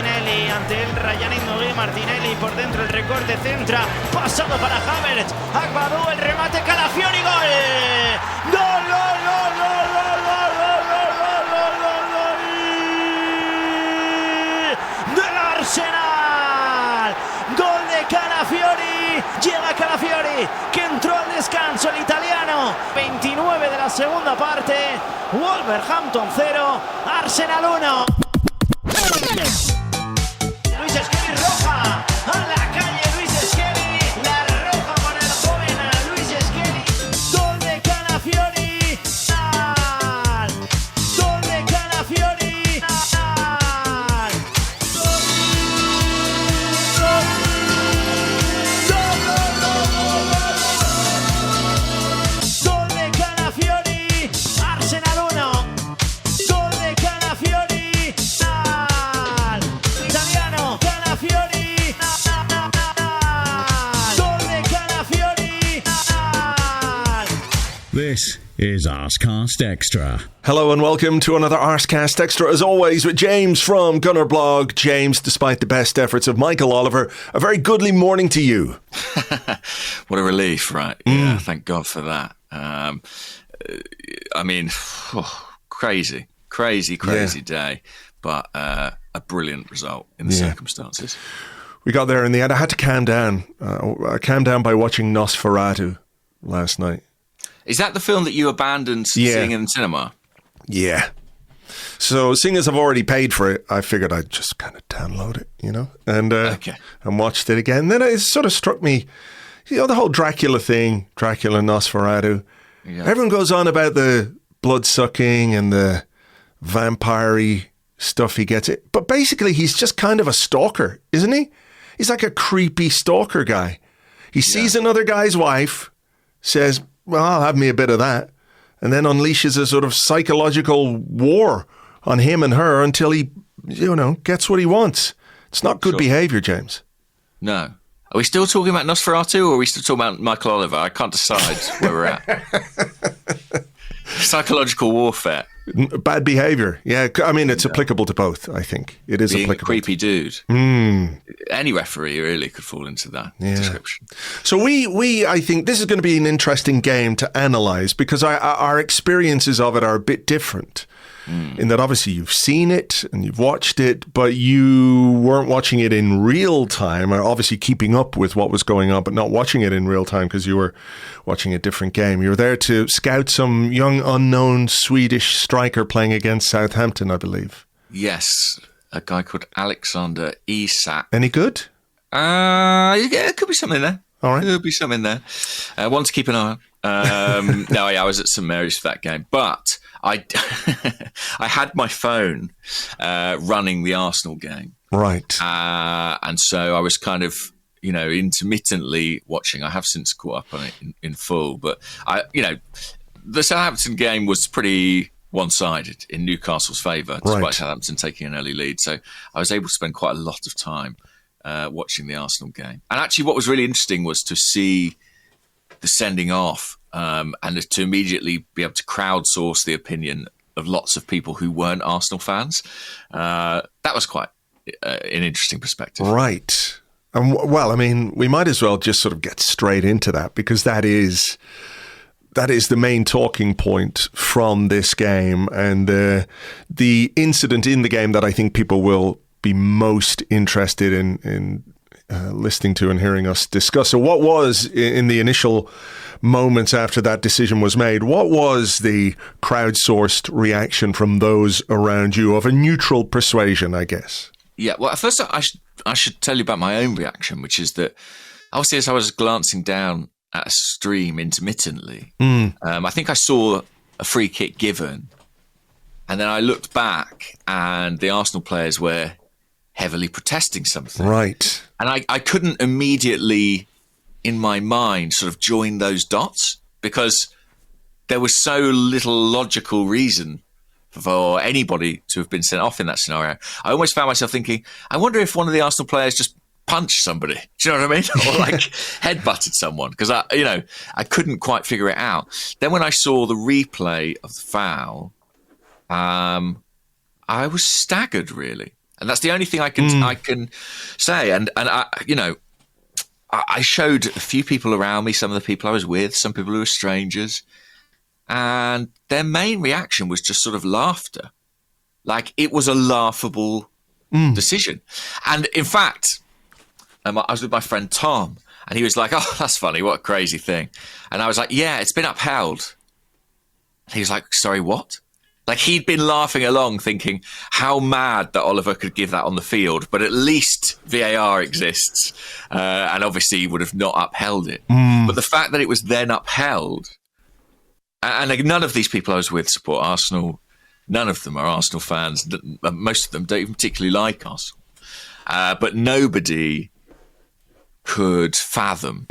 Martinelli, ante el Ryan Indogue, Martinelli por dentro, el recorte, centra, pasado para Havertz, Agbadou, el remate, Calafiori, gol, gol, gol, gol, gol, gol, gol, gol, gol, del Arsenal, gol de Calafiori, llega Calafiori, que entró al descanso el italiano, 29 de la segunda parte, Wolverhampton 0, Arsenal 1. Lewis-Skelly roja, a la calle Lewis-Skelly, la roja para el joven Lewis-Skelly, gol de Calafiori, gol de Calafiori, gol de Calafiori, Arsenal 1, gol de Calafiori, italiano, Calafiori, gol de Calafiori. This is Arsecast Extra. Hello and welcome to another Arsecast Extra, as always, with James from Gunnerblog. James, despite the best efforts of Michael Oliver, a very goodly morning to you. What a relief, right? Yeah, thank God for that. I mean, crazy day, but a brilliant result in the circumstances. We got there in the end. I had to calm down. I calmed down by watching Nosferatu last night. Is that the film that you abandoned seeing in the cinema? Yeah. So, seeing as I've already paid for it, I figured I'd just kind of download it, and watched it again. Then it sort of struck me, the whole Dracula thing, Dracula, Nosferatu. Yeah. Everyone goes on about the blood-sucking and the vampire-y stuff he gets. But basically, he's just kind of a stalker, isn't he? He's like a creepy stalker guy. He sees another guy's wife, says, well, I'll have me a bit of that, and then unleashes a sort of psychological war on him and her until he, gets what he wants. It's not good behavior, James. No. Are we still talking about Nosferatu, or are we still talking about Michael Oliver? I can't decide where we're at. Psychological warfare. Bad behavior. Yeah, I mean, it's applicable to both, I think. It is Being applicable. A creepy dude. Any referee really could fall into that description. So I think this is going to be an interesting game to analyse, because our experiences of it are a bit different. In that obviously you've seen it and you've watched it, but you weren't watching it in real time, or obviously keeping up with what was going on, but not watching it in real time because you were watching a different game. You were there to scout some young unknown Swedish striker playing against Southampton, I believe. Yes, a guy called Alexander Isak. Any good? Yeah, it could be something there. All right. Could be something there. One to keep an eye on. I was at St Mary's for that game, but I had my phone running the Arsenal game, right? And so I was kind of intermittently watching. I have since caught up on it in full, but the Southampton game was pretty one-sided in Newcastle's favour, despite Southampton taking an early lead. So I was able to spend quite a lot of time watching the Arsenal game. And actually, what was really interesting was to see the sending off and to immediately be able to crowdsource the opinion of lots of people who weren't Arsenal fans. That was quite an interesting perspective. Right. Well, I mean, we might as well just sort of get straight into that, because that is the main talking point from this game, and the incident in the game that I think people will be most interested in listening to and hearing us discuss. So what was, in the initial moments after that decision was made, what was the crowdsourced reaction from those around you of a neutral persuasion, I guess? Yeah, well, first I should tell you about my own reaction, which is that obviously as I was glancing down at a stream intermittently, I think I saw a free kick given, and then I looked back and the Arsenal players were heavily protesting something. Right. And I couldn't immediately, in my mind, sort of join those dots, because there was so little logical reason for anybody to have been sent off in that scenario. I almost found myself thinking, I wonder if one of the Arsenal players just punched somebody. Do you know what I mean? Or like headbutted someone, because I couldn't quite figure it out. Then when I saw the replay of the foul, I was staggered, really. And that's the only thing I can say. And I showed a few people around me, some of the people I was with, some people who were strangers, and their main reaction was just sort of laughter. Like, it was a laughable decision. And in fact, I was with my friend Tom, and he was like, "Oh, that's funny. What a crazy thing." And I was like, "Yeah, it's been upheld." And he was like, "Sorry, what?" Like, he'd been laughing along thinking how mad that Oliver could give that on the field, but at least VAR exists. And obviously he would have not upheld it. But the fact that it was then upheld, and none of these people I was with support Arsenal. None of them are Arsenal fans. Most of them don't even particularly like Arsenal. But nobody could fathom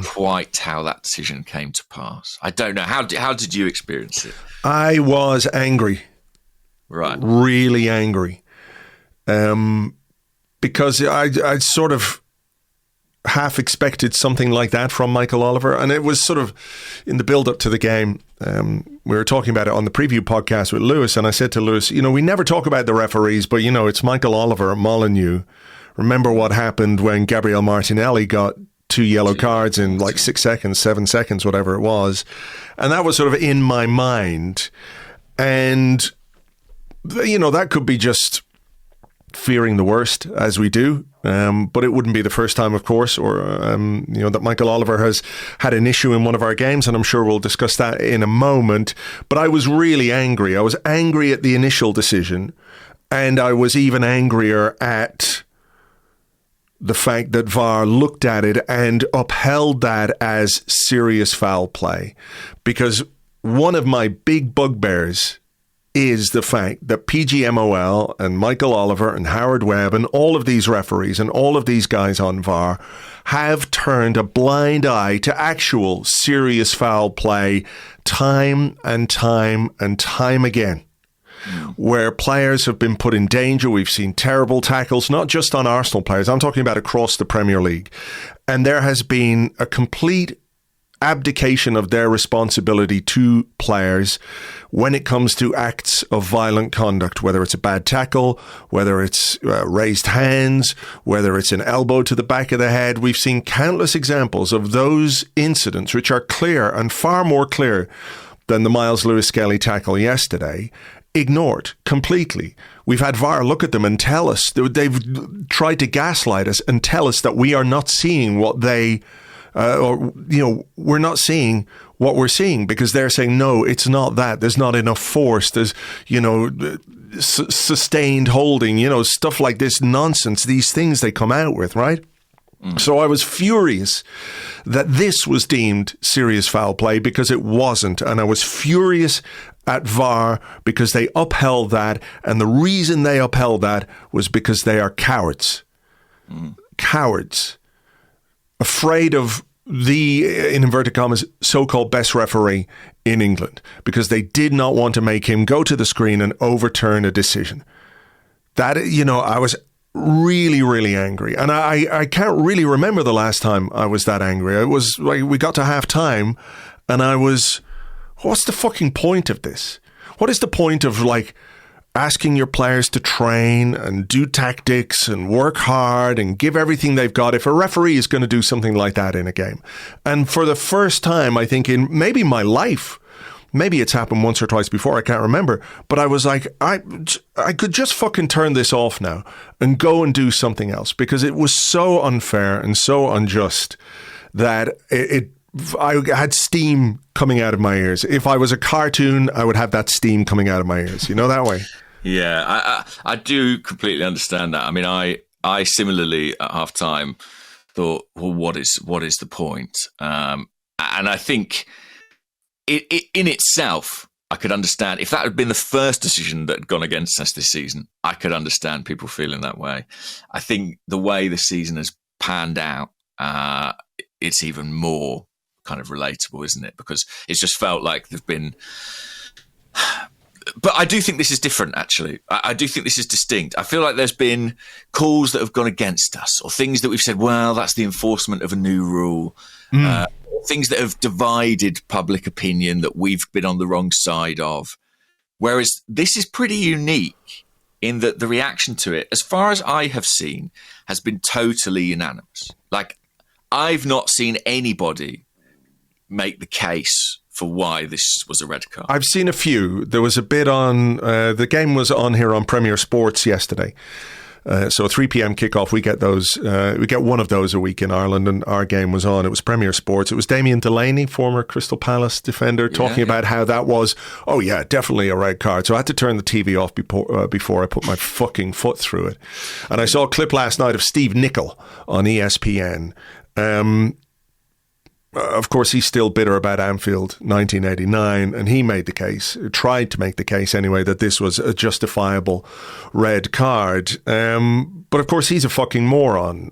quite how that decision came to pass. I don't know. How did you experience it? I was angry. Right. Really angry. Because I sort of half expected something like that from Michael Oliver. And it was sort of in the build-up to the game. We were talking about it on the preview podcast with Lewis. And I said to Lewis, we never talk about the referees, but, it's Michael Oliver at Molineux. Remember what happened when Gabriel Martinelli got 2 yellow cards in like 6 seconds, 7 seconds, whatever it was. And that was sort of in my mind. And, that could be just fearing the worst, as we do. But it wouldn't be the first time, of course, or, that Michael Oliver has had an issue in one of our games. And I'm sure we'll discuss that in a moment. But I was really angry. I was angry at the initial decision. And I was even angrier at the fact that VAR looked at it and upheld that as serious foul play. Because one of my big bugbears is the fact that PGMOL and Michael Oliver and Howard Webb and all of these referees and all of these guys on VAR have turned a blind eye to actual serious foul play time and time and time again. Where players have been put in danger. We've seen terrible tackles, not just on Arsenal players. I'm talking about across the Premier League. And there has been a complete abdication of their responsibility to players when it comes to acts of violent conduct, whether it's a bad tackle, whether it's raised hands, whether it's an elbow to the back of the head. We've seen countless examples of those incidents which are clear and far more clear than the Myles Lewis-Skelly tackle yesterday, ignored completely. We've had VAR look at them and tell us, they've tried to gaslight us and tell us that we are not seeing what they, we're not seeing what we're seeing, because they're saying, no, it's not that. There's not enough force. There's, sustained holding, stuff like this nonsense, these things they come out with, right? So I was furious that this was deemed serious foul play, because it wasn't. And I was furious at VAR because they upheld that. And the reason they upheld that was because they are cowards. Cowards. Afraid of the, in inverted commas, so-called best referee in England, because they did not want to make him go to the screen and overturn a decision. That, I was really, really angry. And I can't really remember the last time I was that angry. It was like we got to half time and I was, what's the fucking point of this? What is the point of asking your players to train and do tactics and work hard and give everything they've got if a referee is going to do something like that in a game? And for the first time, I think in maybe my life, maybe it's happened once or twice before, I can't remember, but I was like, I could just fucking turn this off now and go and do something else, because it was so unfair and so unjust that I had steam coming out of my ears. If I was a cartoon, I would have that steam coming out of my ears, that way. Yeah, I do completely understand that. I mean, I similarly at halftime thought, well, what is the point? And I think in itself, I could understand if that had been the first decision that had gone against us this season. I could understand people feeling that way. I think the way the season has panned out, it's even more kind of relatable, isn't it? Because it's just felt like there've been. But I do think this is different, actually. I do think this is distinct. I feel like there's been calls that have gone against us, or things that we've said, well, that's the enforcement of a new rule. Things that have divided public opinion that we've been on the wrong side of. Whereas this is pretty unique in that the reaction to it, as far as I have seen, has been totally unanimous. Like, I've not seen anybody make the case for why this was a red card. I've seen a few. There was a bit on, the game was on here on Premier Sports yesterday. So 3 p.m. kickoff, we get those. We get one of those a week in Ireland, and our game was on. It was Premier Sports. It was Damien Delaney, former Crystal Palace defender, talking about how that was, oh yeah, definitely a red card. So I had to turn the TV off before I put my fucking foot through it. And I saw a clip last night of Steve Nicol on ESPN. Of course, he's still bitter about Anfield 1989, and he made the case, tried to make the case anyway, that this was a justifiable red card. But of course, he's a fucking moron.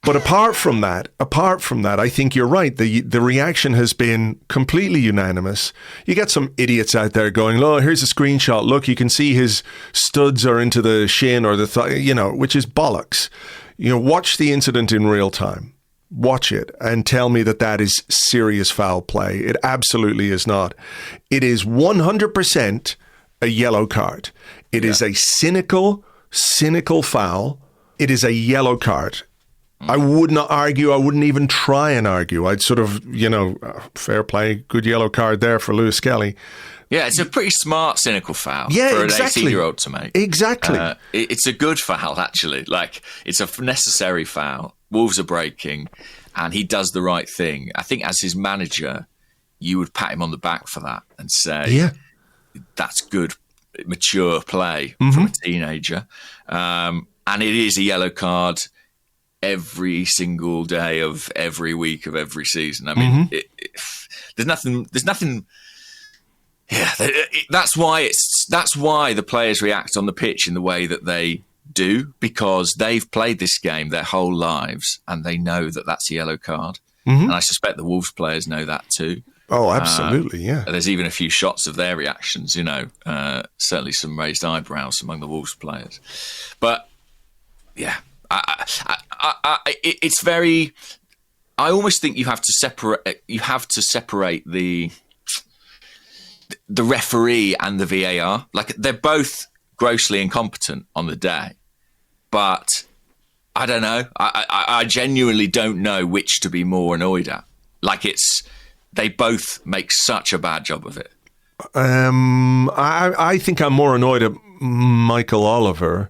But apart from that, I think you're right. The reaction has been completely unanimous. You get some idiots out there going, "Oh, here's a screenshot. Look, you can see his studs are into the shin or the thigh," which is bollocks. Watch the incident in real time. Watch it and tell me that is serious foul play. It absolutely is not. It is 100% a yellow card. It is a cynical foul. It is a yellow card. I would not argue. I wouldn't even try and argue. I'd sort of, fair play, good yellow card there for Lewis-Skelly. Yeah, it's a pretty smart, cynical foul for an exactly. 18-year-old to make. Exactly. It's a good foul, actually. Like, it's a necessary foul. Wolves are breaking, and he does the right thing. I think as his manager, you would pat him on the back for that and say, that's good, mature play from a teenager. And it is a yellow card every single day of every week of every season. I mean, there's nothing. Yeah, that's why the players react on the pitch in the way that they do, because they've played this game their whole lives and they know that that's a yellow card. And I suspect the Wolves players know that too. Oh, absolutely, yeah. There's even a few shots of their reactions, certainly some raised eyebrows among the Wolves players. But yeah, it's very. I almost think you have to separate the referee and the VAR. Like, they're both grossly incompetent on the day, but I don't know. I genuinely don't know which to be more annoyed at. Like, they both make such a bad job of it. I think I'm more annoyed at Michael Oliver,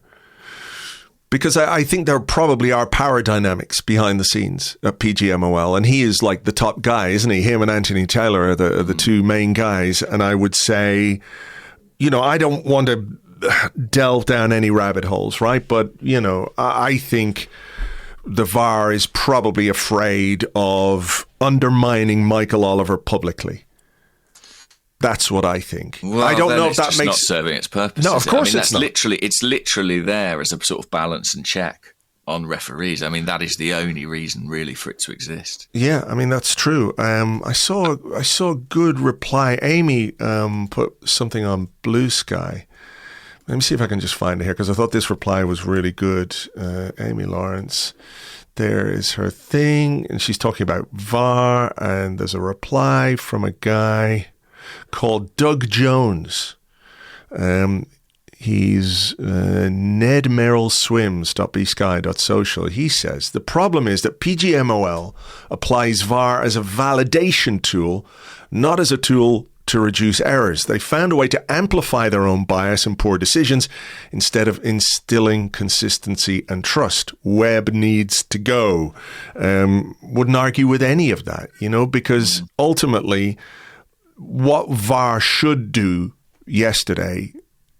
because I think there probably are power dynamics behind the scenes at PGMOL, and he is like the top guy, isn't he? Him and Anthony Taylor are the two main guys, and I would say, I don't want to delve down any rabbit holes, right? But, I think the VAR is probably afraid of undermining Michael Oliver publicly. That's what I think. Well, I don't know if that makes not serving its purpose. No, of course it's not. It's literally there as a sort of balance and check on referees. I mean, that is the only reason really for it to exist. Yeah, I mean, that's true. I saw a good reply. Amy put something on Blue Sky. Let me see if I can just find it here, because I thought this reply was really good. Amy Lawrence. There is her thing, and she's talking about VAR, and there's a reply from a guy called Doug Jones. He's nedmerrillswims.bsky.social. He says, the problem is that PGMOL applies VAR as a validation tool, not as a tool to reduce errors. They found a way to amplify their own bias and poor decisions instead of instilling consistency and trust. Webb needs to go. Wouldn't argue with any of that, because ultimately what VAR should do yesterday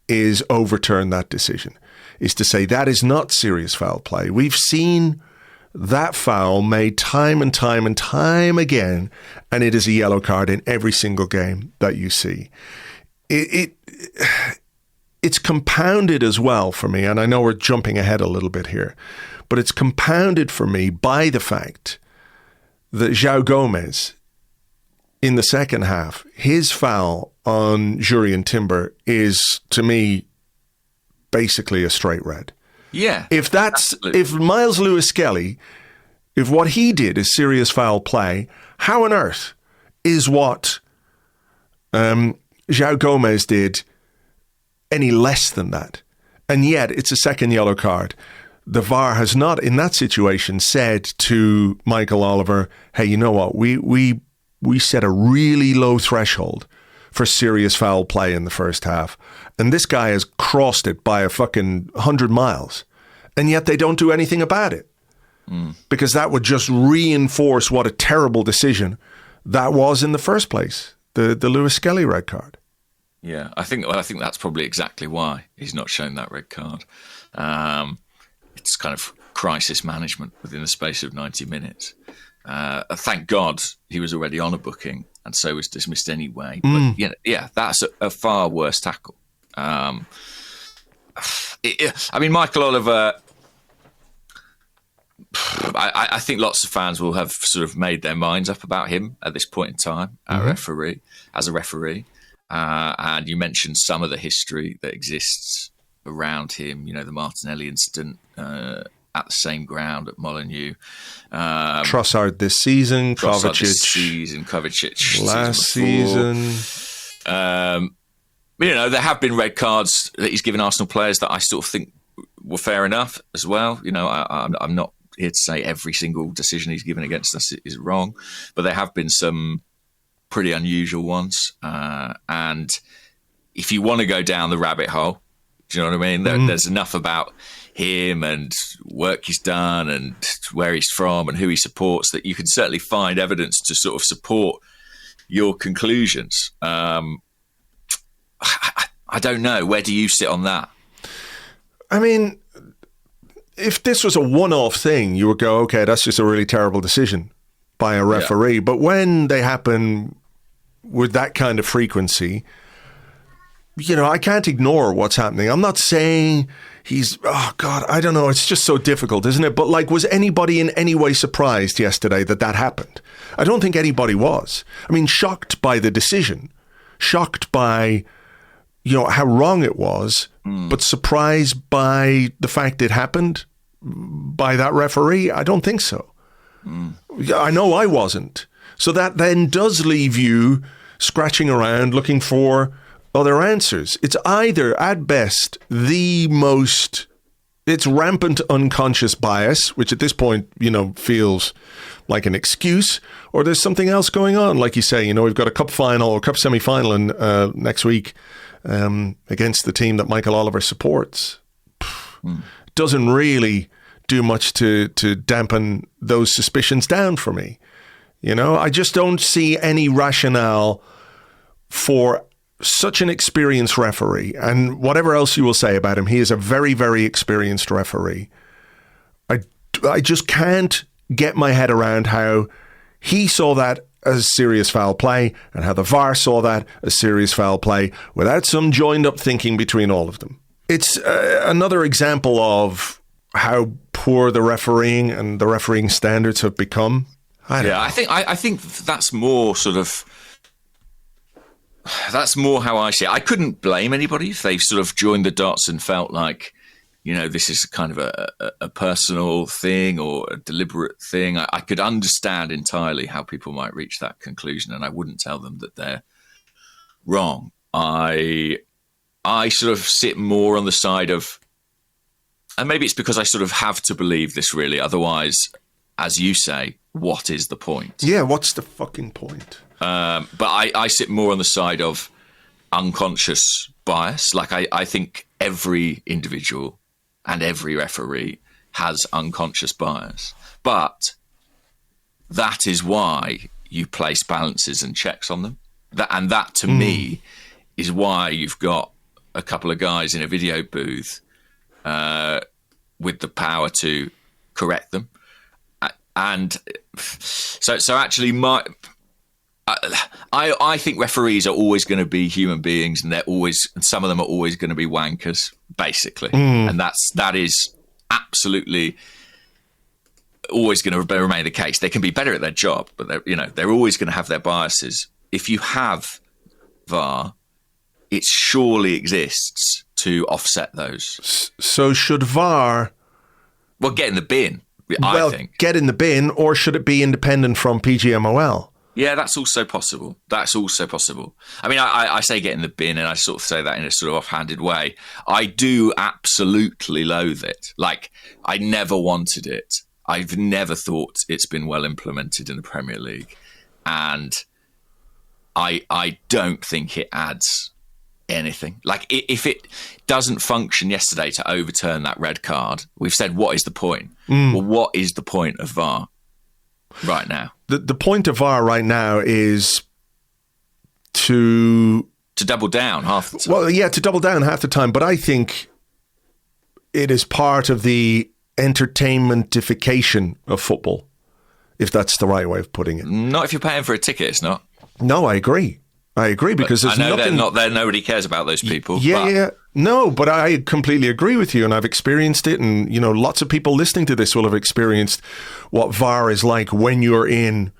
is overturn that decision, is to say that is not serious foul play. We've seen that foul made time and time and time again, and it is a yellow card in every single game that you see. It's compounded as well for me, and I know we're jumping ahead a little bit here, but it's compounded for me by the fact that João Gomes, in the second half, his foul on Jurriën Timber is, to me, basically a straight red. Yeah. If Myles Lewis-Skelly, if what he did is serious foul play, how on earth is what João Gomes did any less than that. And yet it's a second yellow card. The VAR has not, in that situation, said to Michael Oliver, hey, you know what? We set a really low threshold for serious foul play in the first half. And this guy has crossed it by a fucking 100 miles. And yet they don't do anything about it. Because that would just reinforce what a terrible decision that was in the first place. The Lewis-Skelly red card. Yeah, I think that's probably exactly why he's not shown that red card. It's kind of crisis management within the space of 90 minutes. Thank God he was already on a booking and so was dismissed anyway. But that's a far worse tackle. I mean, Michael Oliver, I think lots of fans will have sort of made their minds up about him at this point in time as a referee. And you mentioned some of the history that exists around him, you know, the Martinelli incident at the same ground at Molineux. Trossard this season, Kovacic last season. You know, there have been red cards that he's given Arsenal players that I sort of think were fair enough as well. You know, I'm not here to say every single decision he's given against us is wrong, but there have been some pretty unusual ones. And if you want to go down the rabbit hole, do you know what I mean? There's enough about him and work he's done and where he's from and who he supports that you can certainly find evidence to sort of support your conclusions. I don't know. Where do you sit on that? I mean, if this was a one-off thing, you would go, okay, that's just a really terrible decision by a referee. Yeah. But when they happen with that kind of frequency, you know, I can't ignore what's happening. I'm not saying oh God, I don't know. It's just so difficult, isn't it? But like, was anybody in any way surprised yesterday that happened? I don't think anybody was. I mean, shocked by the decision, shocked by, you know, how wrong it was, but surprised by the fact it happened by that referee? I don't think so. I know I wasn't. So that then does leave you scratching around looking for other answers. It's either, at best, it's rampant unconscious bias, which at this point, you know, feels like an excuse, or there's something else going on. Like you say, you know, we've got a cup final or cup semi-final next week against the team that Michael Oliver supports. Doesn't really do much to dampen those suspicions down for me. You know, I just don't see any rationale for such an experienced referee, and whatever else you will say about him, he is a very, very experienced referee. I just can't get my head around how he saw that as serious foul play and how the VAR saw that as serious foul play without some joined up thinking between all of them. It's another example of how poor the refereeing and the refereeing standards have become. I think that's more sort of. That's more how I see it. I couldn't blame anybody if they've sort of joined the dots and felt like, you know, this is kind of a personal thing or a deliberate thing. I could understand entirely how people might reach that conclusion, and I wouldn't tell them that they're wrong. I sort of sit more on the side of, and maybe it's because I sort of have to believe this really. Otherwise, as you say, what is the point? Yeah, what's the fucking point? But I sit more on the side of unconscious bias. Like I think every individual and every referee has unconscious bias. But that is why you place balances and checks on them. That to me is why you've got a couple of guys in a video booth with the power to correct them. And so actually I think referees are always going to be human beings, and some of them are always going to be wankers, basically. And that is absolutely always going to remain the case. They can be better at their job, but they're always going to have their biases. If you have VAR, it surely exists to offset those. So should VAR... Well, get in the bin, I think. Get in the bin, or should it be independent from PGMOL? Yeah, that's also possible. I mean, I say get in the bin, and I sort of say that in a sort of offhanded way. I do absolutely loathe it. Like, I never wanted it. I've never thought it's been well implemented in the Premier League. And I don't think it adds anything. Like, if it doesn't function yesterday to overturn that red card, we've said, what is the point? Well, what is the point of VAR right now? The point of VAR right now is to double down half the time. Well, yeah, to double down half the time. But I think it is part of the entertainmentification of football, if that's the right way of putting it. Not if you're paying for a ticket, it's not. No, I agree, because there's I know nothing... they're not there. Nobody cares about those people. Yeah. No, but I completely agree with you, and I've experienced it, and lots of people listening to this will have experienced what VAR is like when you're in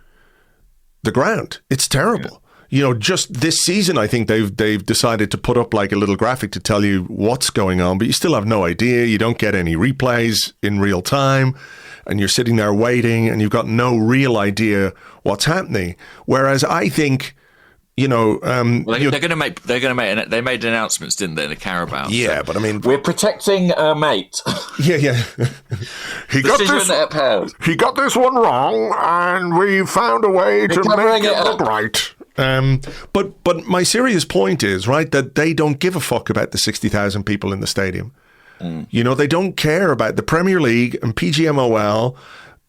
the ground. It's terrible. Yeah. Just this season, I think they've decided to put up like a little graphic to tell you what's going on, but you still have no idea. You don't get any replays in real time, and you're sitting there waiting, and you've got no real idea what's happening. Whereas I think... they're going to make. They made announcements, didn't they? In the Carabao. Yeah, so but I mean, we're protecting our mate. Yeah. He got this one wrong, and we found a way to make it look right. But my serious point is, right, that they don't give a fuck about the 60,000 people in the stadium. They don't care about the Premier League, and PGMOL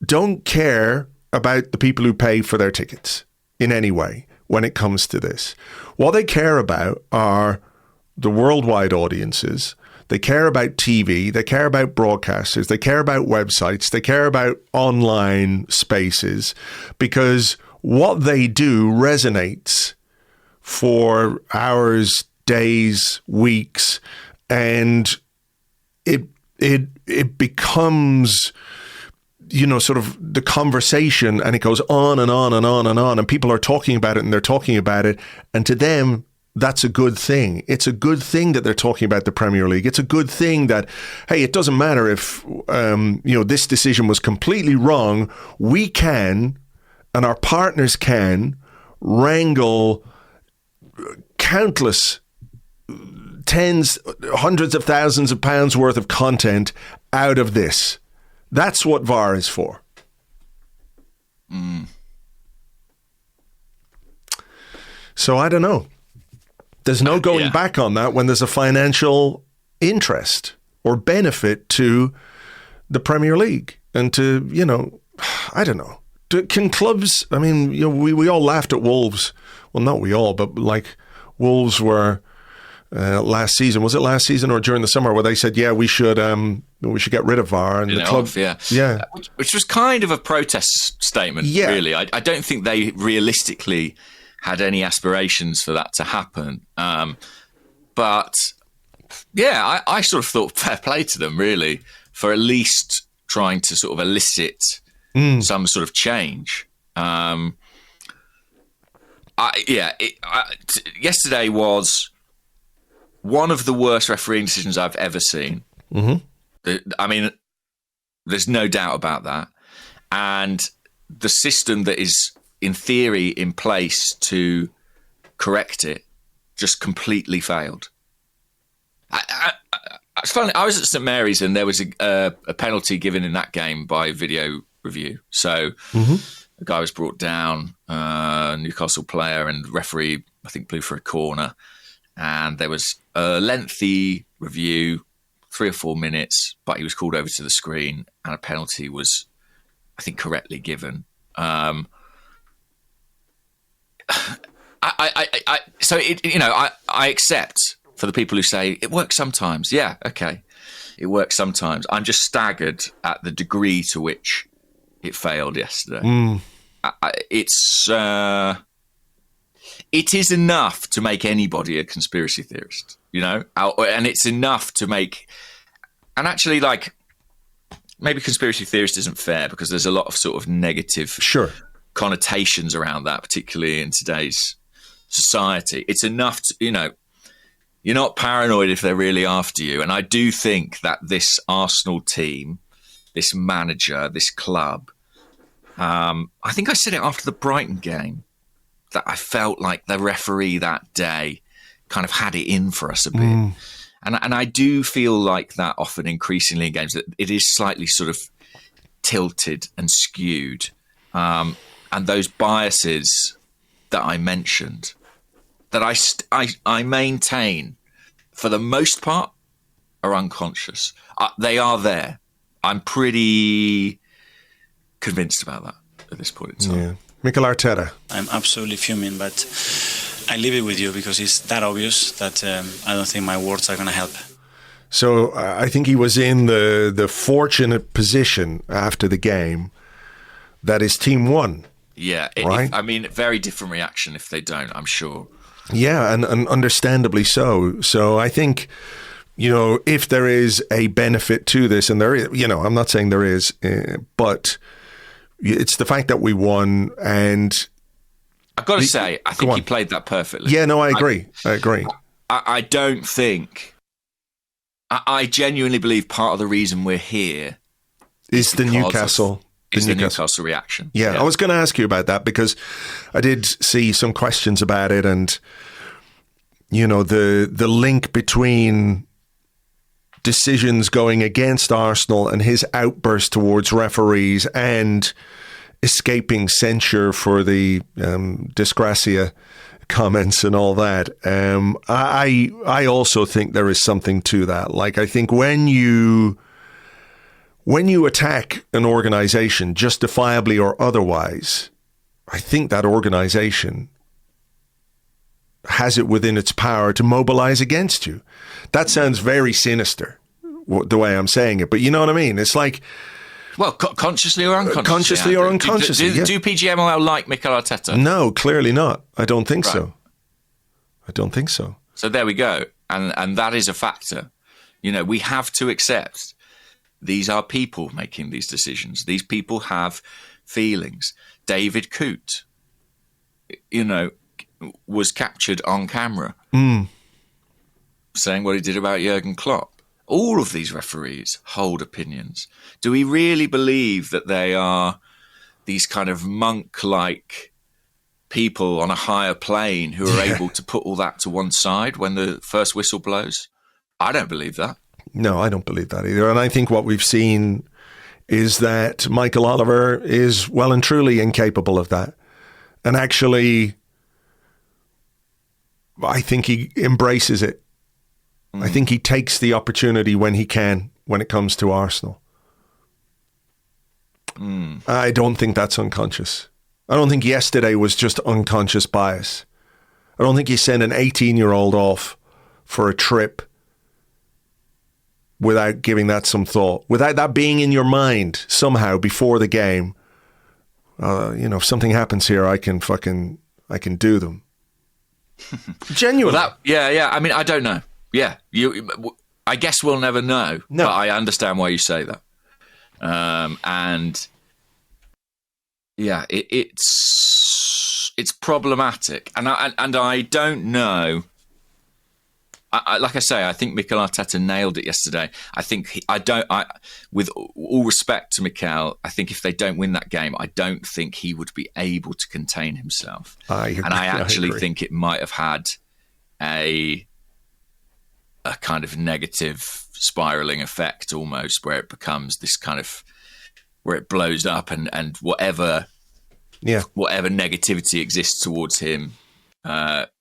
don't care about the people who pay for their tickets in any way. When it comes to this, what they care about are the worldwide audiences. They care about TV. They care about broadcasters. They care about websites. They care about online spaces, because what they do resonates for hours, days, weeks, and it becomes... sort of the conversation, and it goes on and on and on and on, and people are talking about it, and they're talking about it, and to them, that's a good thing. It's a good thing that they're talking about the Premier League. It's a good thing that, hey, it doesn't matter if, this decision was completely wrong. We can, and our partners can, wrangle countless tens, hundreds of thousands of pounds worth of content out of this. That's what VAR is for. So I don't know. There's no going back on that when there's a financial interest or benefit to the Premier League. And to, I don't know. Can clubs, I mean, we all laughed at Wolves. Well, not we all, but like Wolves were... last season, was it last season or during the summer, where they said, yeah, we should get rid of VAR, and the club, which was kind of a protest statement, really. I don't think they realistically had any aspirations for that to happen. But yeah, I sort of thought fair play to them, really, for at least trying to sort of elicit some sort of change. Yesterday was one of the worst refereeing decisions I've ever seen. I mean, there's no doubt about that. And the system that is, in theory, in place to correct it just completely failed. It's funny, I was at St Mary's, and there was a penalty given in that game by video review. So the guy was brought down, Newcastle player, and referee, I think, blew for a corner. And there was a lengthy review, 3 or 4 minutes, but he was called over to the screen, and a penalty was, I think, correctly given. I accept, for the people who say it works sometimes. Yeah, okay, it works sometimes. I'm just staggered at the degree to which it failed yesterday. It is enough to make anybody a conspiracy theorist, and it's enough to make, and actually, like, maybe conspiracy theorist isn't fair, because there's a lot of sort of negative connotations around that, particularly in today's society. It's enough to, you're not paranoid if they're really after you. And I do think that this Arsenal team, this manager, this club, I think I said it after the Brighton game, that I felt like the referee that day kind of had it in for us a bit. And I do feel like that often increasingly in games, that it is slightly sort of tilted and skewed. And those biases that I mentioned, that I maintain for the most part are unconscious. They are there. I'm pretty convinced about that at this point in time. Yeah. Mikel Arteta. I'm absolutely fuming, but I leave it with you because it's that obvious that I don't think my words are going to help. So I think he was in the fortunate position after the game that his team won. Yeah, right? I mean, very different reaction if they don't, I'm sure. Yeah, and understandably so. So I think, if there is a benefit to this, and there is, I'm not saying there is, but it's the fact that we won, and I've got to say, I think he played that perfectly. Yeah, no, I agree. I agree. I don't think... I genuinely believe part of the reason we're here is the Newcastle reaction. Yeah, I was going to ask you about that because I did see some questions about it, and the link between decisions going against Arsenal and his outburst towards referees and escaping censure for the disgracia comments and all that. I also think there is something to that. Like, I think when you attack an organization, justifiably or otherwise, I think that organization has it within its power to mobilize against you. That sounds very sinister, the way I'm saying it, but you know what I mean? It's like... Well, consciously or unconsciously. Consciously or unconsciously, Do PGMOL like Mikel Arteta? No, clearly not. I don't think so. I don't think so. So there we go. And that is a factor. We have to accept these are people making these decisions. These people have feelings. David Coote, was captured on camera saying what he did about Jurgen Klopp. All of these referees hold opinions. Do we really believe that they are these kind of monk-like people on a higher plane who are able to put all that to one side when the first whistle blows? I don't believe that. No, I don't believe that either. And I think what we've seen is that Michael Oliver is well and truly incapable of that. And actually, I think he embraces it. I think he takes the opportunity when he can, when it comes to Arsenal. I don't think that's unconscious. I don't think yesterday was just unconscious bias. I don't think you send an 18-year-old off for a trip without giving that some thought, without that being in your mind somehow before the game. If something happens here, I can do them. Genuinely. Yeah. I mean, I don't know. Yeah, I guess we'll never know. No. But I understand why you say that. And yeah, it's problematic, and I don't know. Like I say, I think Mikel Arteta nailed it yesterday. I think with all respect to Mikel, I think if they don't win that game, I don't think he would be able to contain himself. I actually think it might have had a kind of negative spiraling effect almost, where it becomes this kind of, where it blows up and whatever negativity exists towards him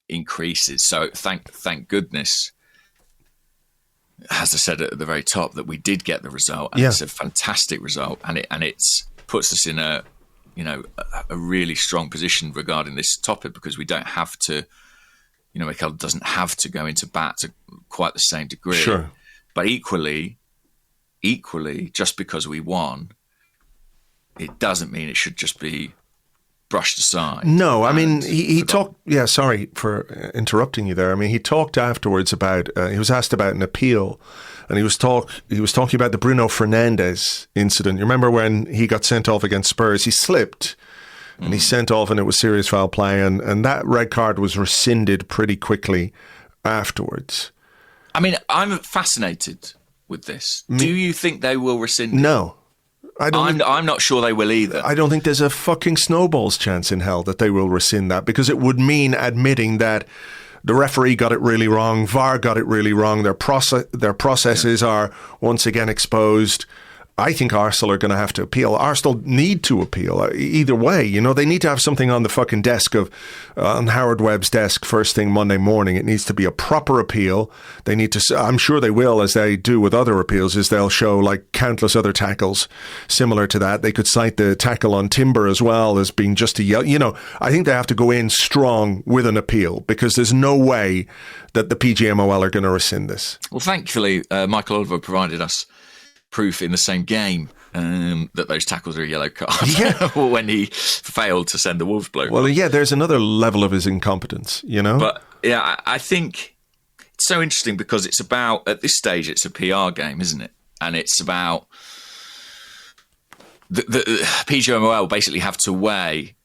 increases. So thank goodness, as I said at the very top, that we did get the result, and it's a fantastic result, and it puts us in a really strong position regarding this topic, because we don't have to. Mikel doesn't have to go into bat to quite the same degree. Sure. But equally, just because we won, it doesn't mean it should just be brushed aside. No, I mean, he talked... Yeah, sorry for interrupting you there. I mean, he talked afterwards about... he was asked about an appeal, and he was talking about the Bruno Fernandes incident. You remember when he got sent off against Spurs? He slipped, and he sent off, and it was serious foul play, and that red card was rescinded pretty quickly afterwards. I mean, I'm fascinated with this. Do you think they will rescind it? No. I'm not sure they will either. I don't think there's a fucking snowball's chance in hell that they will rescind that, because it would mean admitting that the referee got it really wrong, VAR got it really wrong, their processes are once again exposed. I think Arsenal are going to have to appeal. Arsenal need to appeal either way. You know, they need to have something on the fucking desk on Howard Webb's desk first thing Monday morning. It needs to be a proper appeal. They need to, I'm sure they will, as they do with other appeals, is they'll show like countless other tackles similar to that. They could cite the tackle on Timber as well as being just a yell. You know, I think they have to go in strong with an appeal, because there's no way that the PGMOL are going to rescind this. Well, thankfully, Michael Oliver provided us proof in the same game that those tackles are a yellow card when he failed to send the Wolves bloke. Well, yeah, there's another level of his incompetence, you know? But, yeah, I think it's so interesting because it's about, at this stage, it's a PR game, isn't it? And it's about the PGMOL basically have to weigh,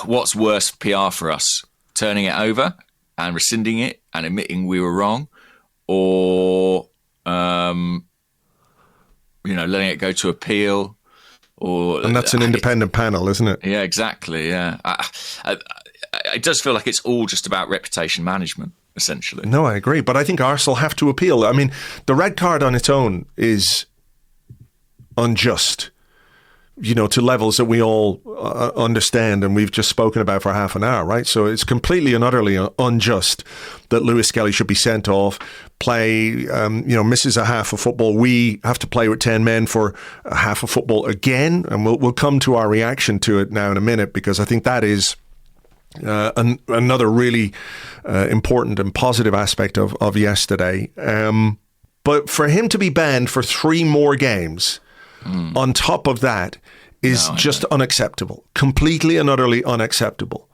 what's worse PR for us? Turning it over and rescinding it and admitting we were wrong? Or, letting it go to appeal, and that's an independent panel, isn't it? Yeah, exactly. Yeah, it does feel like it's all just about reputation management, essentially. No, I agree, but I think Arsenal have to appeal. I mean, the red card on its own is unjust, you know, to levels that we all understand and we've just spoken about for half an hour, right? So it's completely and utterly unjust that Lewis-Skelly should be sent off, play, misses a half of football. We have to play with 10 men for a half of football again, and we'll come to our reaction to it now in a minute, because I think that is another really important and positive aspect of yesterday. But for him to be banned for 3 more games on top of that is just unacceptable. Completely and utterly unacceptable.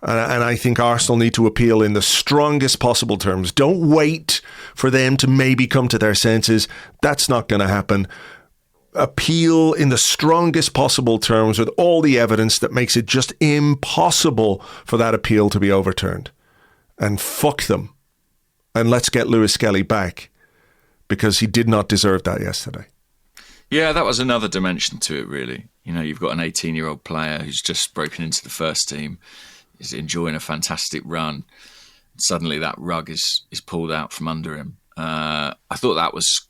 And I think Arsenal need to appeal in the strongest possible terms. Don't wait for them to maybe come to their senses. That's not going to happen. Appeal in the strongest possible terms with all the evidence that makes it just impossible for that appeal to be overturned. And fuck them. And let's get Lewis-Skelly back, because he did not deserve that yesterday. Yeah, that was another dimension to it, really. You know, you've got an 18-year-old player who's just broken into the first team, is enjoying a fantastic run. Suddenly that rug is pulled out from under him. I thought that was,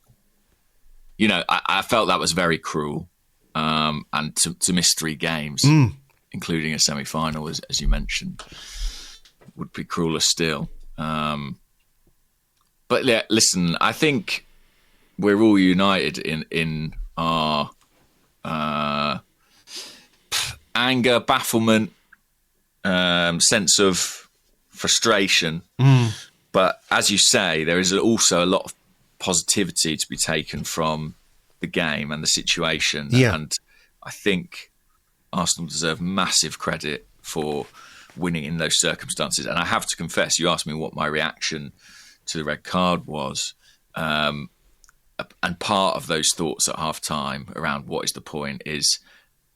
I felt that was very cruel. And to miss 3 games, including a semi-final, as you mentioned, would be crueler still. But yeah, listen, I think we're all united in our anger, bafflement, sense of frustration. But as you say, there is also a lot of positivity to be taken from the game and the situation. Yeah. And I think Arsenal deserve massive credit for winning in those circumstances. And I have to confess, you asked me what my reaction to the red card was. And part of those thoughts at half-time around what is the point is,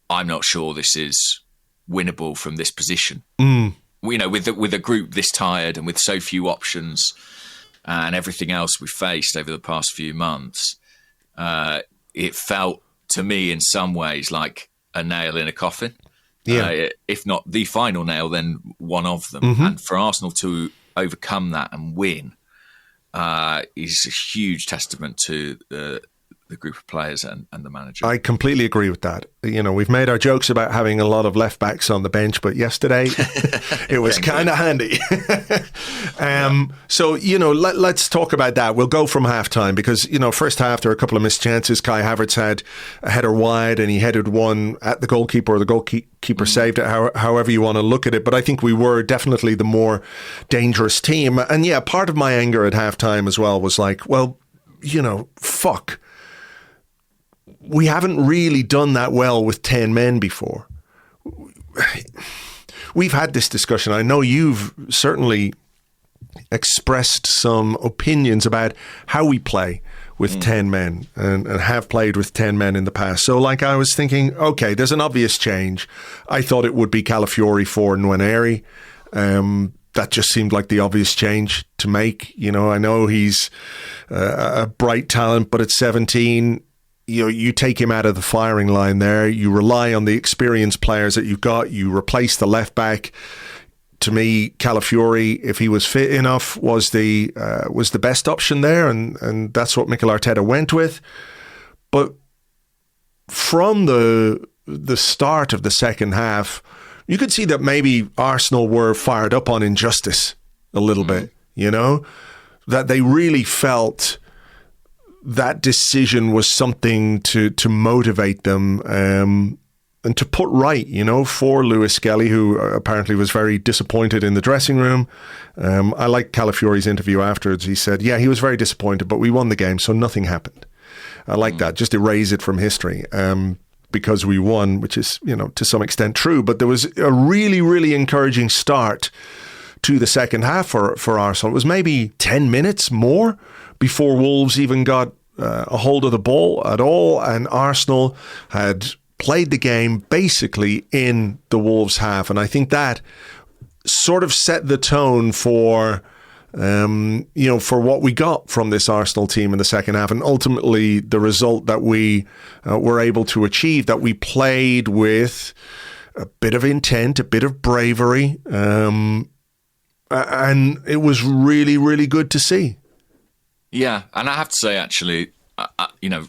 I'm not sure this is winnable from this position. With a group this tired and with so few options and everything else we faced over the past few months, it felt to me in some ways like a nail in a coffin. Yeah. If not the final nail, then one of them. And for Arsenal to overcome that and win is a huge testament to the group of players and the manager. I completely agree with that. You know, we've made our jokes about having a lot of left backs on the bench, but yesterday it was kind of handy. So, let's talk about that. We'll go from halftime because, first half there were a couple of missed chances. Kai Havertz had a header wide and he headed one at the goalkeeper, or the goalkeeper saved it, however you want to look at it. But I think we were definitely the more dangerous team. And yeah, part of my anger at halftime as well was like, well, fuck. We haven't really done that well with 10 men before. We've had this discussion. I know you've certainly expressed some opinions about how we play with 10 men and have played with 10 men in the past. So I was thinking, okay, there's an obvious change. I thought it would be Calafiori for Nwaneri. that just seemed like the obvious change to make. You know, I know he's a bright talent, but at 17, you know, you take him out of the firing line there. You rely on the experienced players that you've got. You replace the left back. To me, Calafiori, if he was fit enough, was the best option there, and that's what Mikel Arteta went with. But from the start of the second half, you could see that maybe Arsenal were fired up on injustice a little bit, you know, that they really felt that decision was something to motivate them and to put right, you know, for Lewis-Skelly, who apparently was very disappointed in the dressing room. I like Calafiori's interview afterwards. He said, yeah, he was very disappointed, but we won the game, so nothing happened. I like that. Just erase it from history. Because we won, which is, you know, to some extent true. But there was a really, really encouraging start to the second half for Arsenal. It was maybe 10 minutes more before Wolves even got a hold of the ball at all. And Arsenal had played the game basically in the Wolves half. And I think that sort of set the tone for... you know, for what we got from this Arsenal team in the second half, and ultimately the result that we were able to achieve, that we played with a bit of intent, a bit of bravery, and it was really, really good to see. Yeah, and I have to say, actually, you know,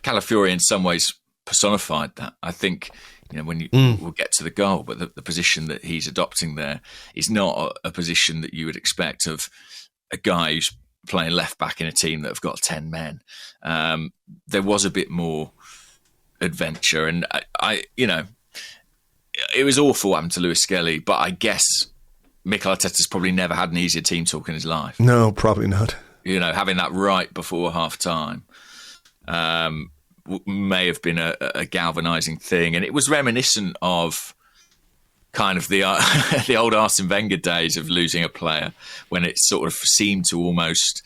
Calafiori in some ways personified that. I think, you know, when we'll get to the goal, but the position that he's adopting there is not a position that you would expect of a guy who's playing left back in a team that have got 10 men. There was a bit more adventure, and I you know, it was awful what happened to Lewis-Skelly, but I guess Mikel Arteta's probably never had an easier team talk in his life. No, probably not. You know, having that right before half time. May have been a galvanising thing, and it was reminiscent of kind of the old Arsene Wenger days of losing a player, when it sort of seemed to almost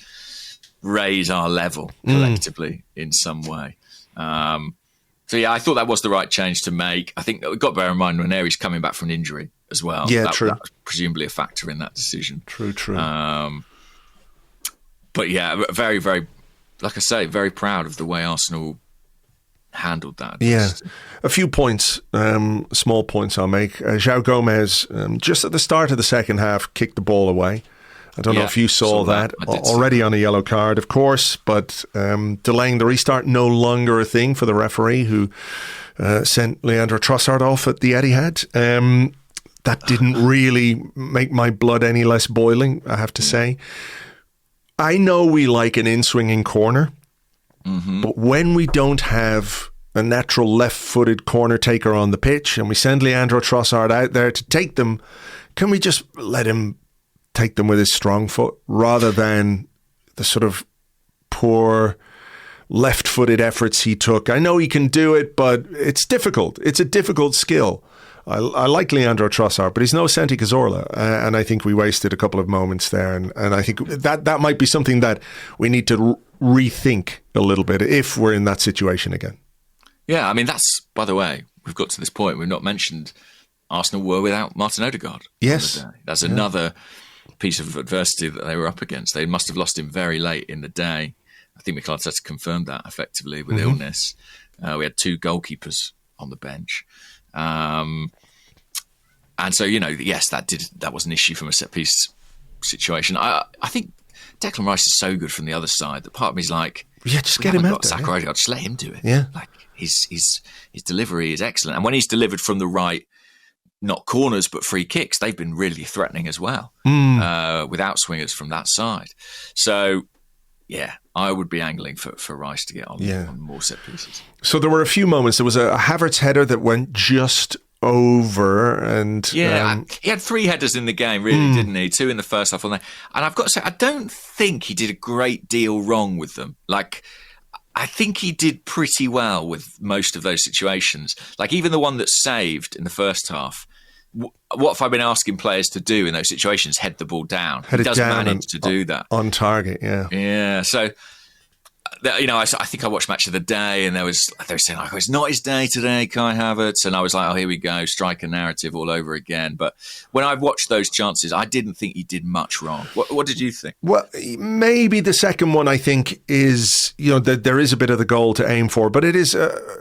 raise our level collectively in some way. So yeah, I thought that was the right change to make. I think we've got to bear in mind Nwaneri's coming back from an injury as well. Yeah, true. That was presumably a factor in that decision. True. But yeah, very, very, like I say, very proud of the way Arsenal handled that. Yeah. A few points, small points I'll make. João Gomez, just at the start of the second half, kicked the ball away. I don't know if you saw that. Already on a yellow card, of course, but delaying the restart, no longer a thing for the referee, who sent Leandro Trossard off at the Etihad. That didn't really make my blood any less boiling, I have to say. I know we like an in-swinging corner, but when we don't have a natural left-footed corner taker on the pitch and we send Leandro Trossard out there to take them, can we just let him take them with his strong foot rather than the sort of poor left-footed efforts he took? I know he can do it, but it's difficult. It's a difficult skill. I like Leandro Trossard, but he's no Santi Cazorla, and I think we wasted a couple of moments there, and I think that might be something that we need to rethink a little bit if we're in that situation again. Yeah, I mean, that's, by the way, we've got to this point, we've not mentioned Arsenal were without Martin Odegaard. Yes. That's another piece of adversity that they were up against. They must have lost him very late in the day. I think Mikel Arteta confirmed that effectively with illness. We had two goalkeepers on the bench. And so, you know, yes, that was an issue from a set piece situation. I think Declan Rice is so good from the other side that part of me is like, yeah, just get him out there. Sacco, I'll just let him do it. Yeah, like his delivery is excellent, and when he's delivered from the right, not corners but free kicks, they've been really threatening as well, without swingers from that side. So yeah, I would be angling for Rice to get on more set pieces. So there were a few moments. There was a Havertz header that went just over, and he had three headers in the game, really, didn't he? Two in the first half, and I've got to say, I don't think he did a great deal wrong with them. Like, I think he did pretty well with most of those situations. Like, even the one that's saved in the first half. What have I been asking players to do in those situations? Head the ball down. He does manage to do that on target. Yeah. So I think I watched Match of the Day, and they were saying, like, it's not his day today, Kai Havertz. And I was like, oh, here we go, striker narrative all over again. But when I watched those chances, I didn't think he did much wrong. What did you think? Well, maybe the second one, I think, is, there is a bit of the goal to aim for, but it is,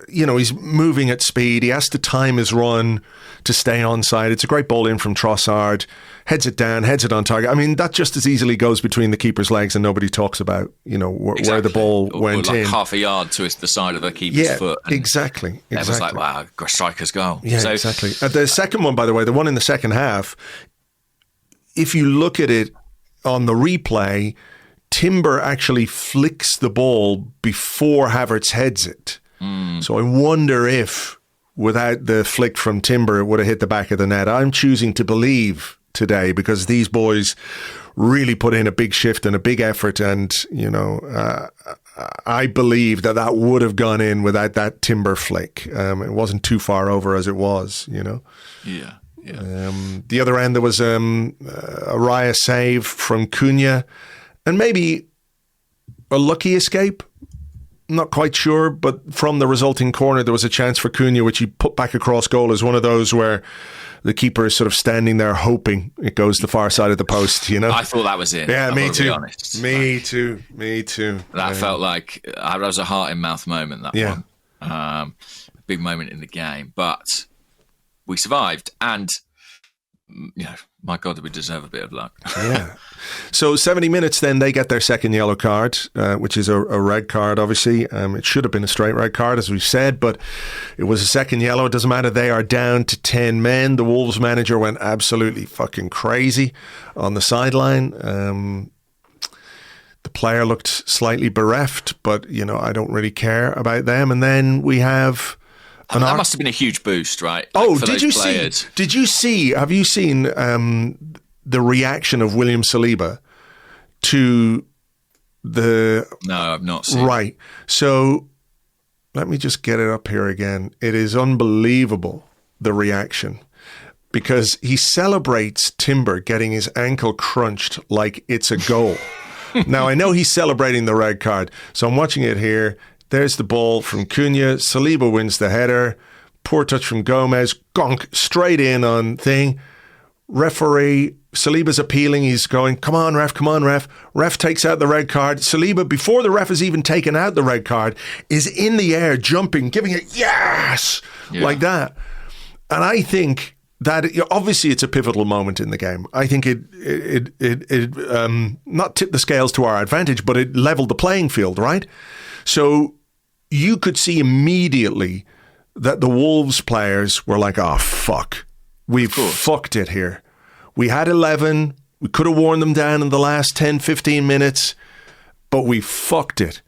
he's moving at speed. He has to time his run to stay onside. It's a great ball in from Trossard. Heads it down, heads it on target. I mean, that just as easily goes between the keeper's legs and nobody talks about, where the ball went or like in. Half a yard to the side of the keeper's foot. And exactly. It was like, wow, striker's goal. Yeah, exactly. The second one, by the way, the one in the second half, if you look at it on the replay, Timber actually flicks the ball before Havertz heads it. So I wonder if, without the flick from Timber, it would have hit the back of the net. I'm choosing to believe today because these boys really put in a big shift and a big effort, and I believe that would have gone in without that Timber flick. It wasn't too far over as it was, Yeah. The other end, there was a Raya save from Cunha, and maybe a lucky escape. Not quite sure, but from the resulting corner, there was a chance for Cunha, which he put back across goal as one of those where the keeper is sort of standing there hoping it goes the far side of the post, I thought that was it. Yeah, me too. Me too. That felt like that was a heart-in-mouth moment, that one. A big moment in the game. But we survived, and my God, we deserve a bit of luck. Yeah. So 70 minutes, then they get their second yellow card, which is a red card, obviously. It should have been a straight red card, as we've said, but it was a second yellow. It doesn't matter. They are down to 10 men. The Wolves manager went absolutely fucking crazy on the sideline. The player looked slightly bereft, but, I don't really care about them. And then we have... that must have been a huge boost, right? Did you see? Have you seen the reaction of William Saliba to the? No, I've not seen. Right. So let me just get it up here again. It is unbelievable, the reaction, because he celebrates Timber getting his ankle crunched like it's a goal. Now I know he's celebrating the red card, so I'm watching it here. There's the ball from Cunha. Saliba wins the header. Poor touch from Gomez. Gonk straight in on thing. Referee, Saliba's appealing. He's going, come on, ref, come on, ref. Ref takes out the red card. Saliba, before the ref has even taken out the red card, is in the air, jumping, giving it, yes, like that. And I think that, obviously it's a pivotal moment in the game. I think it not tipped the scales to our advantage, but it leveled the playing field, right? So you could see immediately that the Wolves players were like, oh, fuck. We've fucked it here. We had 11. We could have worn them down in the last 10, 15 minutes, but we fucked it.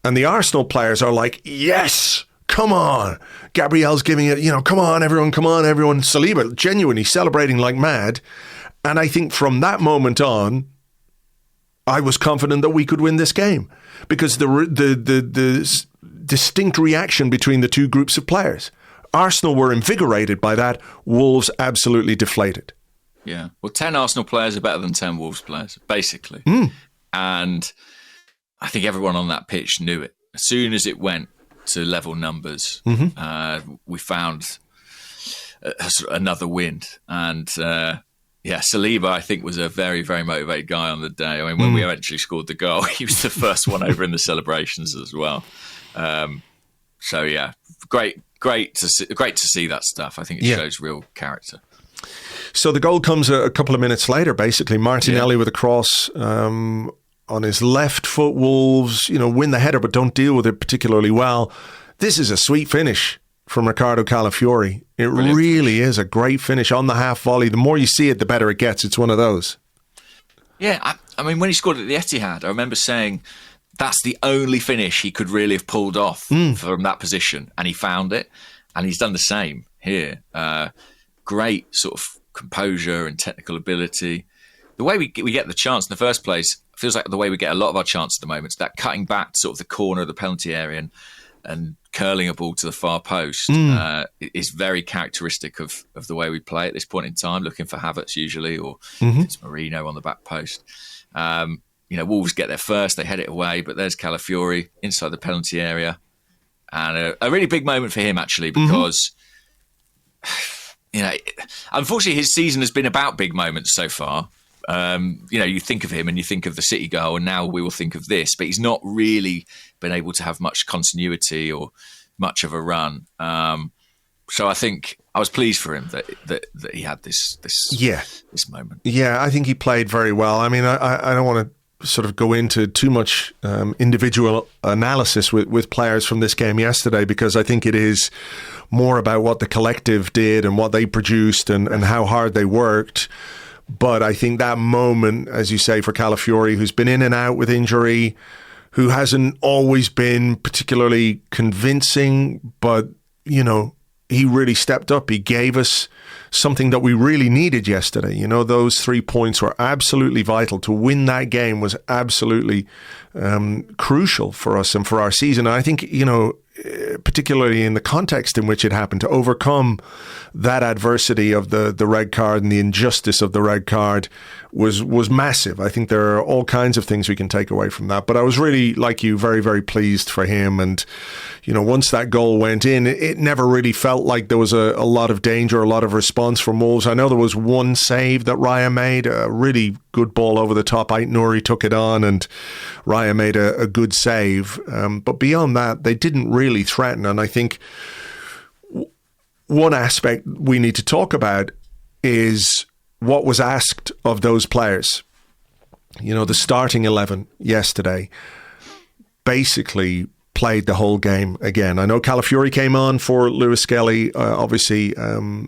And the Arsenal players are like, yes, come on. Gabriel's giving it, come on, everyone. Saliba genuinely celebrating like mad. And I think from that moment on, I was confident that we could win this game because the distinct reaction between the two groups of players. Arsenal were invigorated by that. Wolves absolutely deflated. Yeah. Well, 10 Arsenal players are better than 10 Wolves players, basically. And I think everyone on that pitch knew it. As soon as it went to level numbers, we found another wind. And Saliba, I think, was a very, very motivated guy on the day. I mean, when we eventually scored the goal, he was the first one over in the celebrations as well. Great to see that stuff. I think it shows real character. So the goal comes a couple of minutes later, basically. Martinelli with a cross on his left foot. Wolves, win the header, but don't deal with it particularly well. This is a sweet finish from Riccardo Calafiori. It really is a great finish on the half volley. The more you see it, the better it gets. It's one of those. Yeah, I mean, when he scored at the Etihad, I remember saying that's the only finish he could really have pulled off from that position, and he found it, and he's done the same here. Great sort of composure and technical ability. The way we get the chance in the first place feels like the way we get a lot of our chance at the moment. That cutting back to sort of the corner of the penalty area and curling a ball to the far post is very characteristic of the way we play at this point in time, looking for Havertz usually, or it's Marino on the back post. Wolves get there first, they head it away, but there's Calafiori inside the penalty area. And a really big moment for him, actually, because, unfortunately his season has been about big moments so far. You think of him and you think of the City goal, and now we will think of this, but he's not really been able to have much continuity or much of a run. So I think I was pleased for him that he had this moment. Yeah, I think he played very well. I mean, I don't want to sort of go into too much individual analysis with players from this game yesterday, because I think it is more about what the collective did and what they produced and how hard they worked. But I think that moment, as you say, for Calafiori, who's been in and out with injury, who hasn't always been particularly convincing, but, he really stepped up. He gave us something that we really needed yesterday. Those 3 points were absolutely vital. To win that game was absolutely crucial for us and for our season. And I think, particularly in the context in which it happened, to overcome that adversity of the red card and the injustice of the red card was massive. I think there are all kinds of things we can take away from that. But I was really, like you, very, very pleased for him. And, once that goal went in, it never really felt like there was a lot of danger, a lot of response from Wolves. I know there was one save that Raya made, a really good ball over the top. Nwaneri took it on and Raya made a good save. But beyond that, they didn't really threaten. And I think one aspect we need to talk about is what was asked of those players. The starting 11 yesterday basically played the whole game again. I know Calafiori came on for Lewis-Skelly, obviously,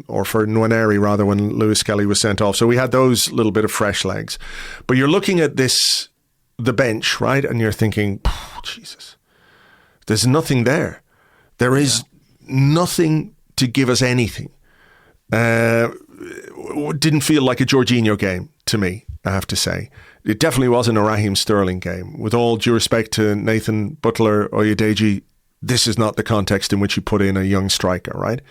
or for Nwaneri rather, when Lewis-Skelly was sent off. So we had those little bit of fresh legs. But you're looking at the bench, right? And you're thinking, Jesus, there's nothing there. There is nothing to give us anything. Didn't feel like a Jorginho game to me, I have to say. It definitely wasn't a Raheem Sterling game. With all due respect to Nathan Butler-Oyedeji, this is not the context in which you put in a young striker, right?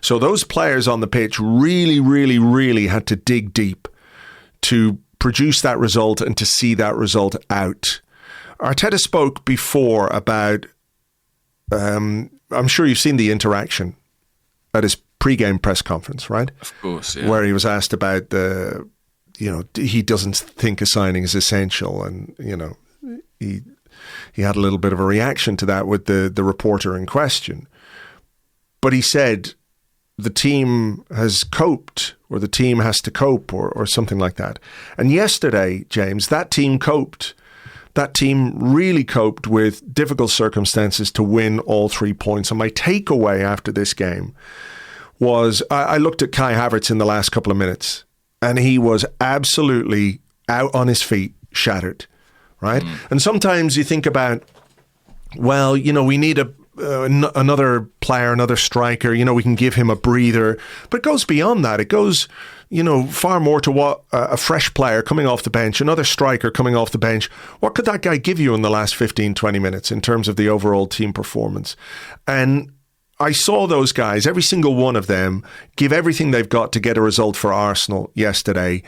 So those players on the pitch really, really, really had to dig deep to produce that result and to see that result out. Arteta spoke before about, I'm sure you've seen the interaction at his pre-game press conference, right? Of course, yeah. Where he was asked about he doesn't think a signing is essential, and he had a little bit of a reaction to that with the reporter in question. But he said the team has coped, or the team has to cope, or something like that. And yesterday, James, that team coped. That team really coped with difficult circumstances to win all 3 points. And my takeaway after this game was I looked at Kai Havertz in the last couple of minutes, and he was absolutely out on his feet, shattered, right? And sometimes you think about, well, we need another player, another striker, we can give him a breather. But it goes beyond that. It goes, far more to what a fresh player coming off the bench, another striker coming off the bench, what could that guy give you in the last 15, 20 minutes in terms of the overall team performance? And I saw those guys, every single one of them, give everything they've got to get a result for Arsenal yesterday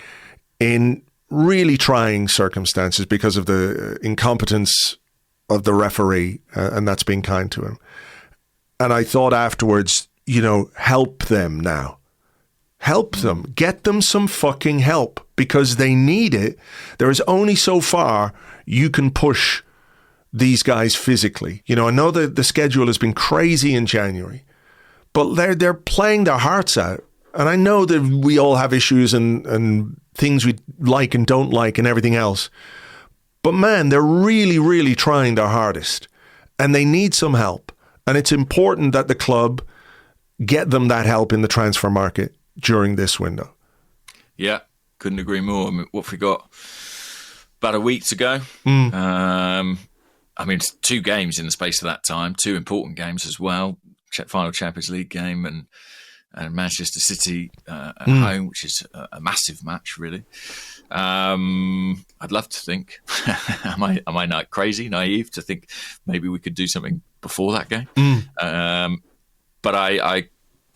in really trying circumstances because of the incompetence of the referee, and that's being kind to him. And I thought afterwards, help them now. Help them. Get them some fucking help, because they need it. There is only so far you can push these guys physically. I know that the schedule has been crazy in January, but they're playing their hearts out. And I know that we all have issues and things we like and don't like and everything else. But man, they're really, really trying their hardest, and they need some help. And it's important that the club get them that help in the transfer market during this window. Yeah, couldn't agree more. I mean, what have we got? About a week to go. It's 2 games in the space of that time, 2 important games as well. Final Champions League game and Manchester City at home, which is a massive match, really. I'd love to think, am I not crazy, naive to think maybe we could do something before that game? But I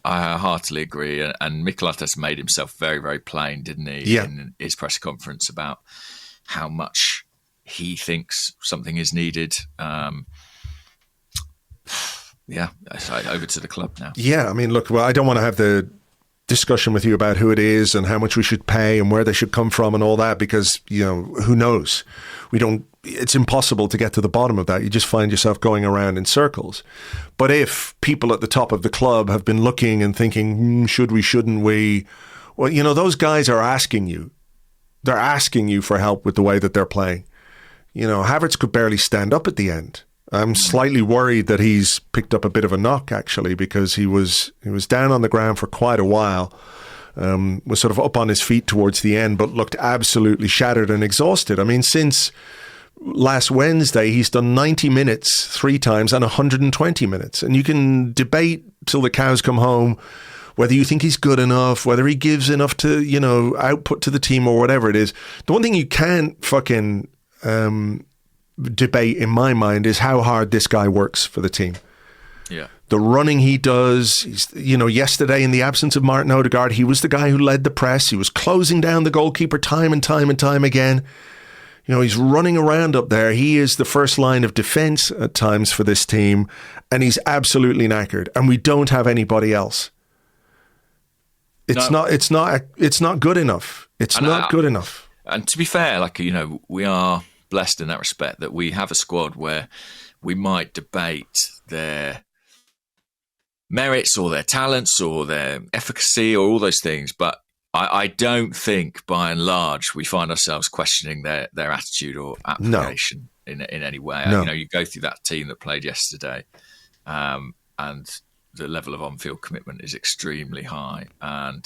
heartily agree. And Mikel Arteta made himself very, very plain, didn't he? Yeah. In his press conference about how much he thinks something is needed. Over to the club now. Yeah, I mean, look, well, I don't want to have the discussion with you about who it is and how much we should pay and where they should come from and all that, because, who knows? It's impossible to get to the bottom of that. You just find yourself going around in circles. But if people at the top of the club have been looking and thinking, should we, shouldn't we? Well, those guys are asking you. They're asking you for help with the way that they're playing. Havertz could barely stand up at the end. I'm slightly worried that he's picked up a bit of a knock, actually, because he was down on the ground for quite a while, was sort of up on his feet towards the end, but looked absolutely shattered and exhausted. I mean, since last Wednesday, he's done 90 minutes 3 times and 120 minutes. And you can debate till the cows come home whether you think he's good enough, whether he gives enough to, output to the team or whatever it is. The one thing you can't fucking debate in my mind is how hard this guy works for the team. Yeah. The running he does, yesterday in the absence of Martin Odegaard, he was the guy who led the press. He was closing down the goalkeeper time and time and time again. He's running around up there. He is the first line of defense at times for this team, and he's absolutely knackered. And we don't have anybody else. It's not good enough. It's not good enough. And to be fair, we are blessed in that respect that we have a squad where we might debate their merits or their talents or their efficacy or all those things, but I don't think by and large we find ourselves questioning their attitude or application in any way. No. You go through that team that played yesterday, and the level of on-field commitment is extremely high. And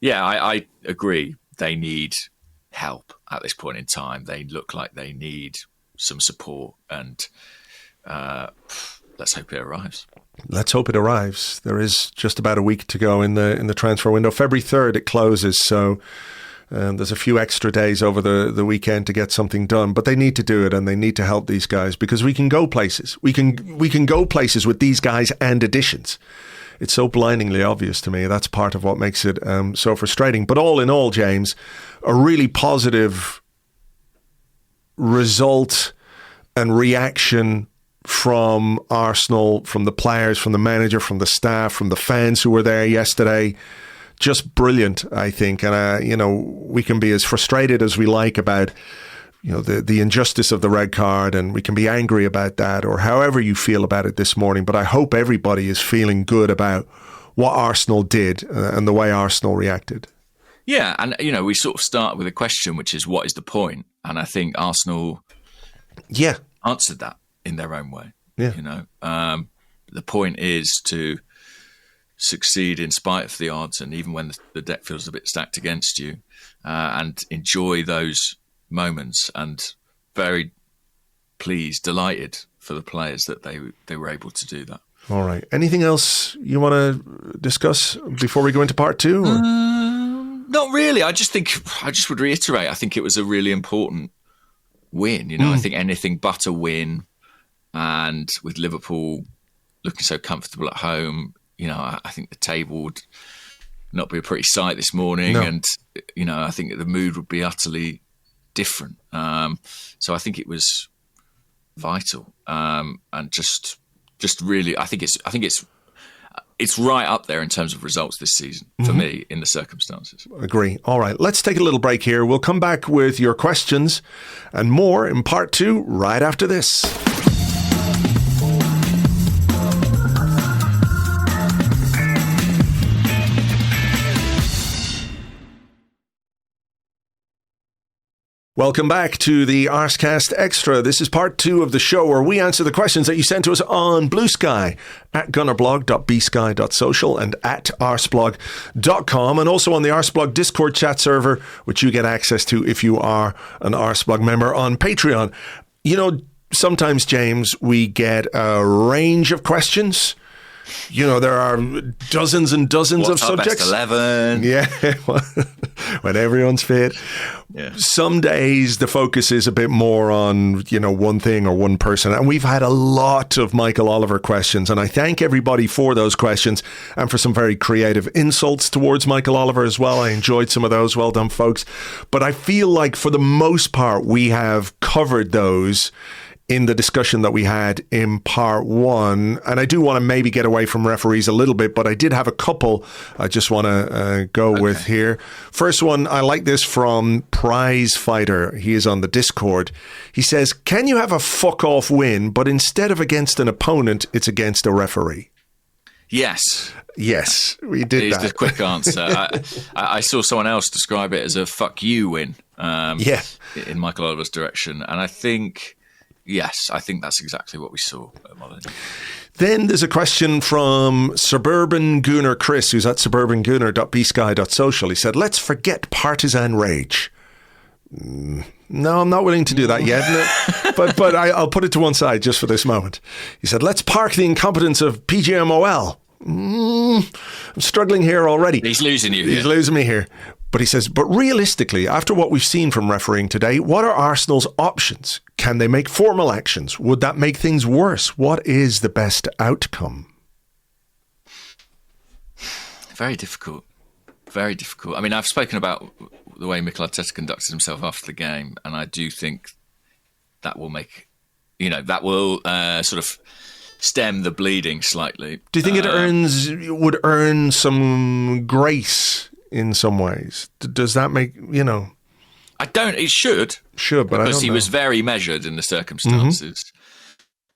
I agree, they need help at this point in time. They look like they need some support, and let's hope it arrives. Let's hope it arrives. There is just about a week to go in the transfer window. February 3rd it closes, so there's a few extra days over the weekend to get something done. But they need to do it, and they need to help these guys, because we can go places. We can go places with these guys and additions. It's so blindingly obvious to me. That's part of what makes it so frustrating. But all in all, James, a really positive result and reaction from Arsenal, from the players, from the manager, from the staff, from the fans who were there yesterday. Just brilliant, I think. And, we can be as frustrated as we like about, the injustice of the red card, and we can be angry about that, or however you feel about it this morning. But I hope everybody is feeling good about what Arsenal did and the way Arsenal reacted. Yeah, and, we sort of start with a question, which is, what is the point? And I think Arsenal answered that in their own way. Yeah. The point is to succeed in spite of the odds, and even when the deck feels a bit stacked against you, and enjoy those moments, and very pleased, delighted for the players that they were able to do that. All right. Anything else you want to discuss before we go into part 2? Not really. I just would reiterate, I think it was a really important win. I think anything but a win, and with Liverpool looking so comfortable at home, I think the table would not be a pretty sight this morning. No. And, I think the mood would be utterly different. So I think it was vital. And just really, I think it's right up there in terms of results this season for me in the circumstances. Agree. All right, let's take a little break here. We'll come back with your questions and more in part 2 right after this. Welcome back to the Arsecast Extra. This is part 2 of the show where we answer the questions that you sent to us on Blue Sky at gunnerblog.bsky.social and at arseblog.com, and also on the Arseblog Discord chat server, which you get access to if you are an Arseblog member on Patreon. Sometimes, James, we get a range of questions. There are dozens and dozens of subjects. What's our best 11? Yeah. when everyone's fit. Yeah. Some days the focus is a bit more on, one thing or one person. And we've had a lot of Michael Oliver questions. And I thank everybody for those questions and for some very creative insults towards Michael Oliver as well. I enjoyed some of those. Well done, folks. But I feel like for the most part, we have covered those in the discussion that we had in part one. And I do want to maybe get away from referees a little bit, but I did have a couple I just want to go with here. First one, I like this from Prize Fighter. He is on the Discord. He says, can you have a fuck off win, but instead of against an opponent, it's against a referee? Yes. Yes, we did that. It's the quick answer. I saw someone else describe it as a fuck you win in Michael Oliver's direction. And I think... Yes, I think that's exactly what we saw at Molyneux. Then there's a question from Suburban Gooner Chris, who's at suburbangooner.bsky.social. He said, let's forget partisan rage. No, I'm not willing to do that yet. but I'll put it to one side just for this moment. He said, let's park the incompetence of PGMOL. I'm struggling here already. He's losing you. He's losing me here. But he says, but realistically, after what we've seen from refereeing today, what are Arsenal's options? Can they make formal actions? Would that make things worse? What is the best outcome? Very difficult. Very difficult. I mean, I've spoken about the way Mikel Arteta conducted himself after the game, and I do think that will make, that will sort of stem the bleeding slightly. Do you think it would earn some grace in some ways? Does that make, I don't. It should. Should, but because I don't he know. was very measured in the circumstances.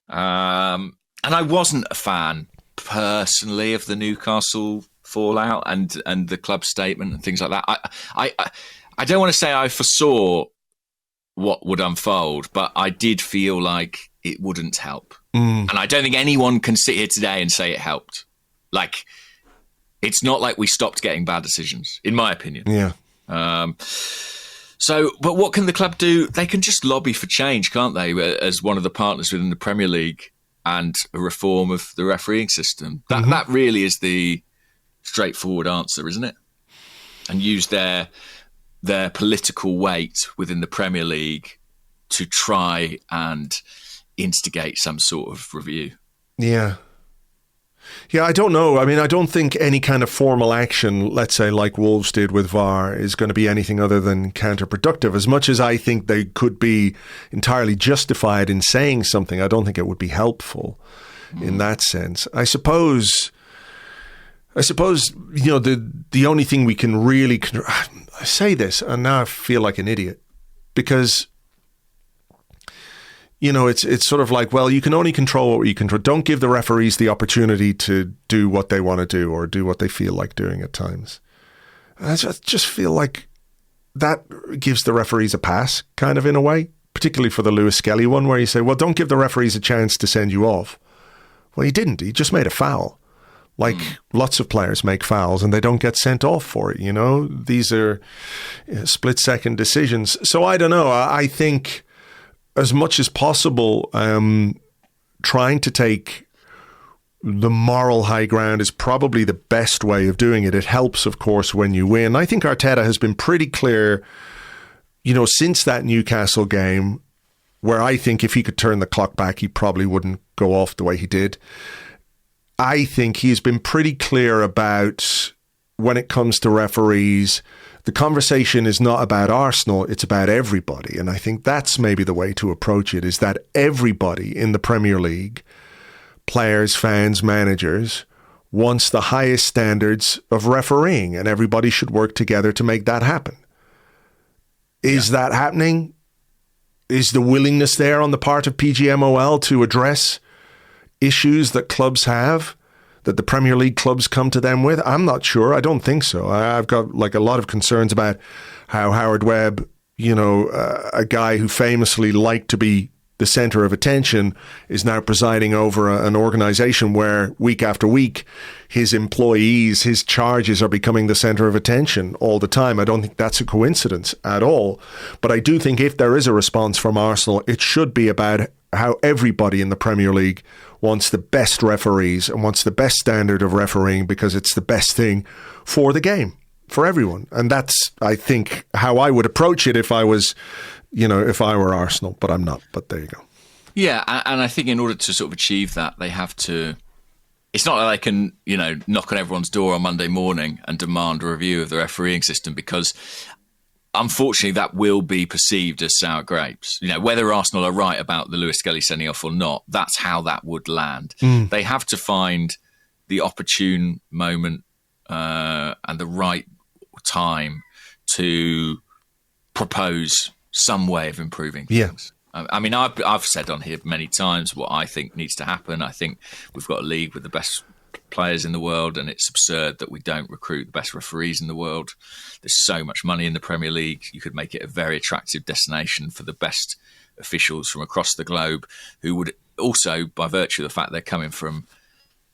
And I wasn't a fan personally of the Newcastle fallout and the club statement and things like that. I don't want to say I foresaw what would unfold, but I did feel like it wouldn't help. And I don't think anyone can sit here today and say it helped. Like, it's not like we stopped getting bad decisions, in my opinion. Yeah. But what can the club do? They can just lobby for change, can't they, as one of the partners within the Premier League, and a reform of the refereeing system. That really is the straightforward answer, isn't it? And use their political weight within the Premier League to try and instigate some sort of review. Yeah. Yeah, I don't know. I mean, I don't think any kind of formal action, let's say like Wolves did with VAR, is going to be anything other than counterproductive. As much as I think they could be entirely justified in saying something, I don't think it would be helpful in that sense. I suppose, the only thing we can really... I say this, and now I feel like an idiot, because... it's sort of like, well, you can only control what you control. Don't give the referees the opportunity to do what they want to do or do what they feel like doing at times. I just feel like that gives the referees a pass, kind of, in a way, particularly for the Lewis-Skelly one, where you say, well, don't give the referees a chance to send you off. Well, he didn't. He just made a foul. Like lots of players make fouls and they don't get sent off for it, These are split-second decisions. So I don't know. I think... as much as possible, trying to take the moral high ground is probably the best way of doing it. It helps, of course, when you win. I think Arteta has been pretty clear, since that Newcastle game, where I think if he could turn the clock back, he probably wouldn't go off the way he did. I think he's been pretty clear about when it comes to referees, the conversation is not about Arsenal, it's about everybody. And I think that's maybe the way to approach it, is that everybody in the Premier League, players, fans, managers, wants the highest standards of refereeing, and everybody should work together to make that happen. Is that happening? Is the willingness there on the part of PGMOL to address issues that clubs have, that the Premier League clubs come to them with? I'm not sure. I don't think so. I've got a lot of concerns about how Howard Webb, a guy who famously liked to be the center of attention, is now presiding over an organization where week after week, his employees, his charges are becoming the center of attention all the time. I don't think that's a coincidence at all. But I do think if there is a response from Arsenal, it should be about how everybody in the Premier League wants the best referees and wants the best standard of refereeing, because it's the best thing for the game. for everyone. And that's, I think, how I would approach it if I was, if I were Arsenal, but I'm not. But there you go. Yeah, and I think in order to sort of achieve that, they have to... It's not like they can, knock on everyone's door on Monday morning and demand a review of the refereeing system, because unfortunately that will be perceived as sour grapes. Whether Arsenal are right about the Lewis-Skelly sending off or not, that's how that would land. They have to find the opportune moment and the right time to propose some way of improving things. Yeah. I mean, I've said on here many times what I think needs to happen. I think we've got a league with the best players in the world, and it's absurd that we don't recruit the best referees in the world. There's so much money in the Premier League. You could make it a very attractive destination for the best officials from across the globe, who would also, by virtue of the fact they're coming from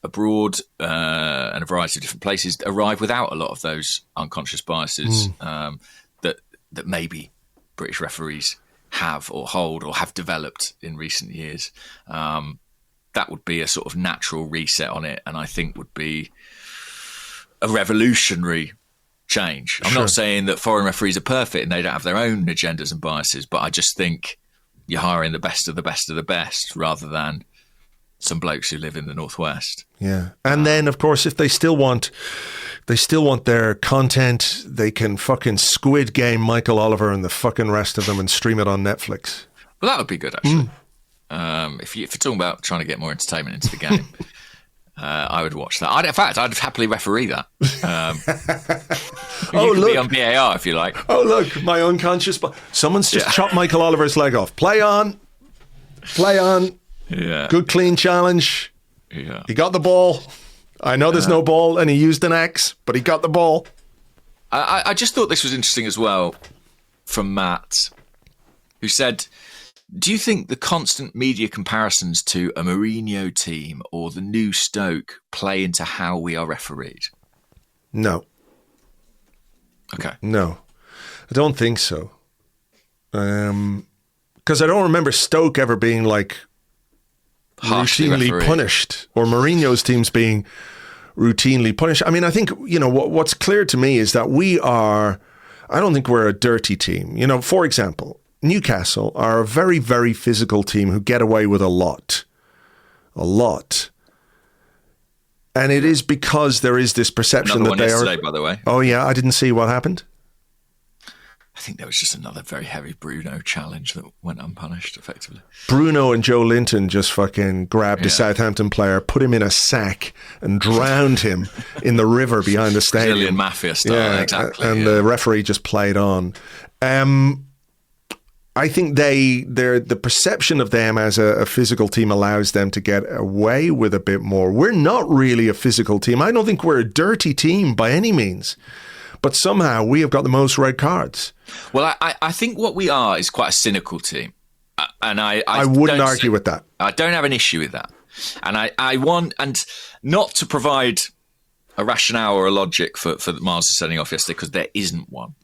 abroad and a variety of different places, arrive without a lot of those unconscious biases that maybe British referees have or hold or have developed in recent years. That would be a sort of natural reset on it, and I think would be a revolutionary change. I'm not saying that foreign referees are perfect and they don't have their own agendas and biases, but I just think you're hiring the best of the best of the best rather than some blokes who live in the Northwest. Yeah. And then, of course, if they still want their content, they can fucking Squid Game Michael Oliver and the fucking rest of them and stream it on Netflix. Well, that would be good, actually. If you're talking about trying to get more entertainment into the game, I would watch that. In fact, I'd happily referee that. You can be on VAR if you like. Oh, look, my unconscious... Someone's just chopped Michael Oliver's leg off. Play on. Yeah. Good clean challenge. Yeah. He got the ball. I know there's no ball and he used an X, but he got the ball. I just thought this was interesting as well from Matt, who said, do you think the constant media comparisons to a Mourinho team or the new Stoke play into how we are refereed? No. Okay. No. I don't think so. Because I don't remember Stoke ever being like harshly routinely refereed. punished, or Mourinho's teams being routinely punished. I mean, I think, what's clear to me is that I don't think we're a dirty team. For example, Newcastle are a very, very physical team who get away with a lot. And it is because there is this perception Another that one they are... yesterday, by the way. Oh, yeah, I didn't see what happened. I think there was just another very heavy Bruno challenge that went unpunished, effectively. Bruno and Joe Linton just fucking grabbed a Southampton player, put him in a sack and drowned him in the river behind the stadium. Brazilian mafia style, exactly. And the referee just played on. I think the perception of them as a physical team allows them to get away with a bit more. We're not really a physical team. I don't think we're a dirty team by any means. But somehow we have got the most red cards. Well, I think what we are is quite a cynical team. And I wouldn't argue with that. I don't have an issue with that. And I want, and not to provide a rationale or a logic for Myles sending off yesterday, because there isn't one.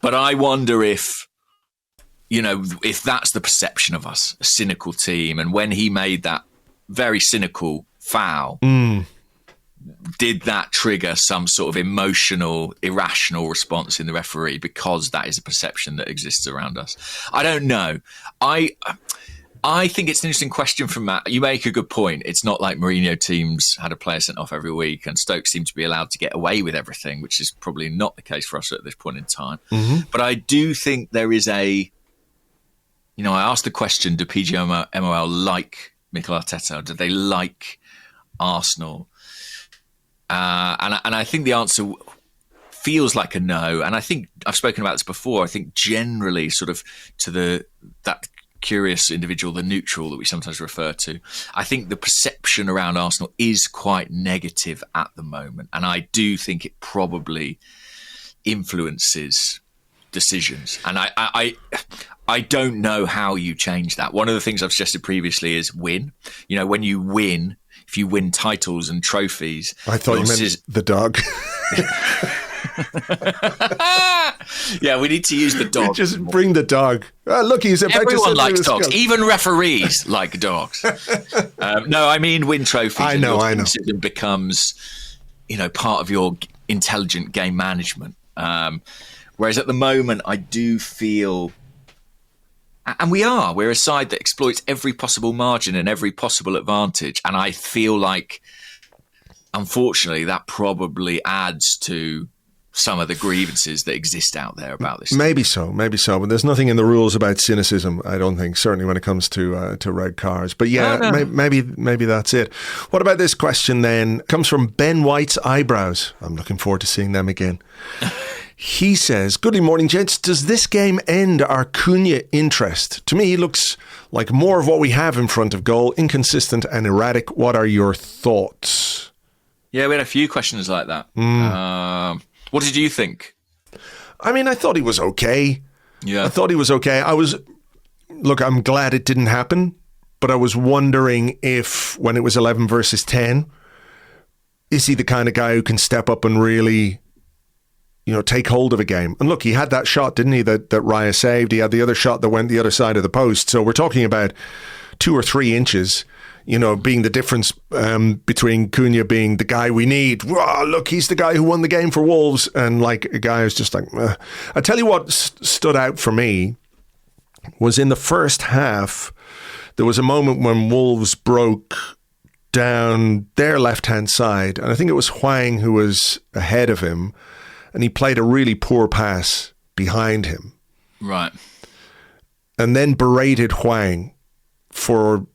But I wonder if that's the perception of us, a cynical team. And when he made that very cynical foul, did that trigger some sort of emotional, irrational response in the referee, because that is a perception that exists around us? I don't know. I think it's an interesting question from Matt. You make a good point. It's not like Mourinho teams had a player sent off every week, and Stoke seem to be allowed to get away with everything, which is probably not the case for us at this point in time. But I do think there is I asked the question, do PGMOL like Mikel Arteta, or do they like Arsenal? And I think the answer feels like a no. And I think I've spoken about this before. I think generally sort of to that curious individual, the neutral that we sometimes refer to, I think the perception around Arsenal is quite negative at the moment. And I do think it probably influences decisions. And I don't know how you change that. One of the things I've suggested previously is win. When you win, if you win titles and trophies... I thought you meant the dog. Yeah, we need to use the dog. Just bring the dog. Oh, look, he's about Everyone likes dogs. Even referees like dogs. No, I mean win trophies. I know. It becomes, part of your intelligent game management. Whereas at the moment, I do feel, and we're a side that exploits every possible margin and every possible advantage. And I feel like, unfortunately, that probably adds to some of the grievances that exist out there about this. Maybe so. But there's nothing in the rules about cynicism, I don't think, certainly when it comes to red cards. But yeah, no. maybe that's it. What about this question then? It comes from Ben White's Eyebrows. I'm looking forward to seeing them again. He says, good morning, gents. Does this game end our Cunha interest? To me, he looks like more of what we have in front of goal, inconsistent and erratic. What are your thoughts? Yeah, we had a few questions like that. What did you think? I mean, I thought he was okay. Yeah. I thought he was okay. I'm glad it didn't happen, but I was wondering if when it was 11 versus 10, is he the kind of guy who can step up and really, take hold of a game? And look, he had that shot, didn't he, that Raya saved. He had the other shot that went the other side of the post. So we're talking about 2 or 3 inches, being the difference between Cunha being the guy we need. Wow, look, he's the guy who won the game for Wolves. And like a guy who's just like, I tell you what stood out for me was in the first half, there was a moment when Wolves broke down their left-hand side. And I think it was Hwang who was ahead of him. And he played a really poor pass behind him. Right. And then berated Hwang for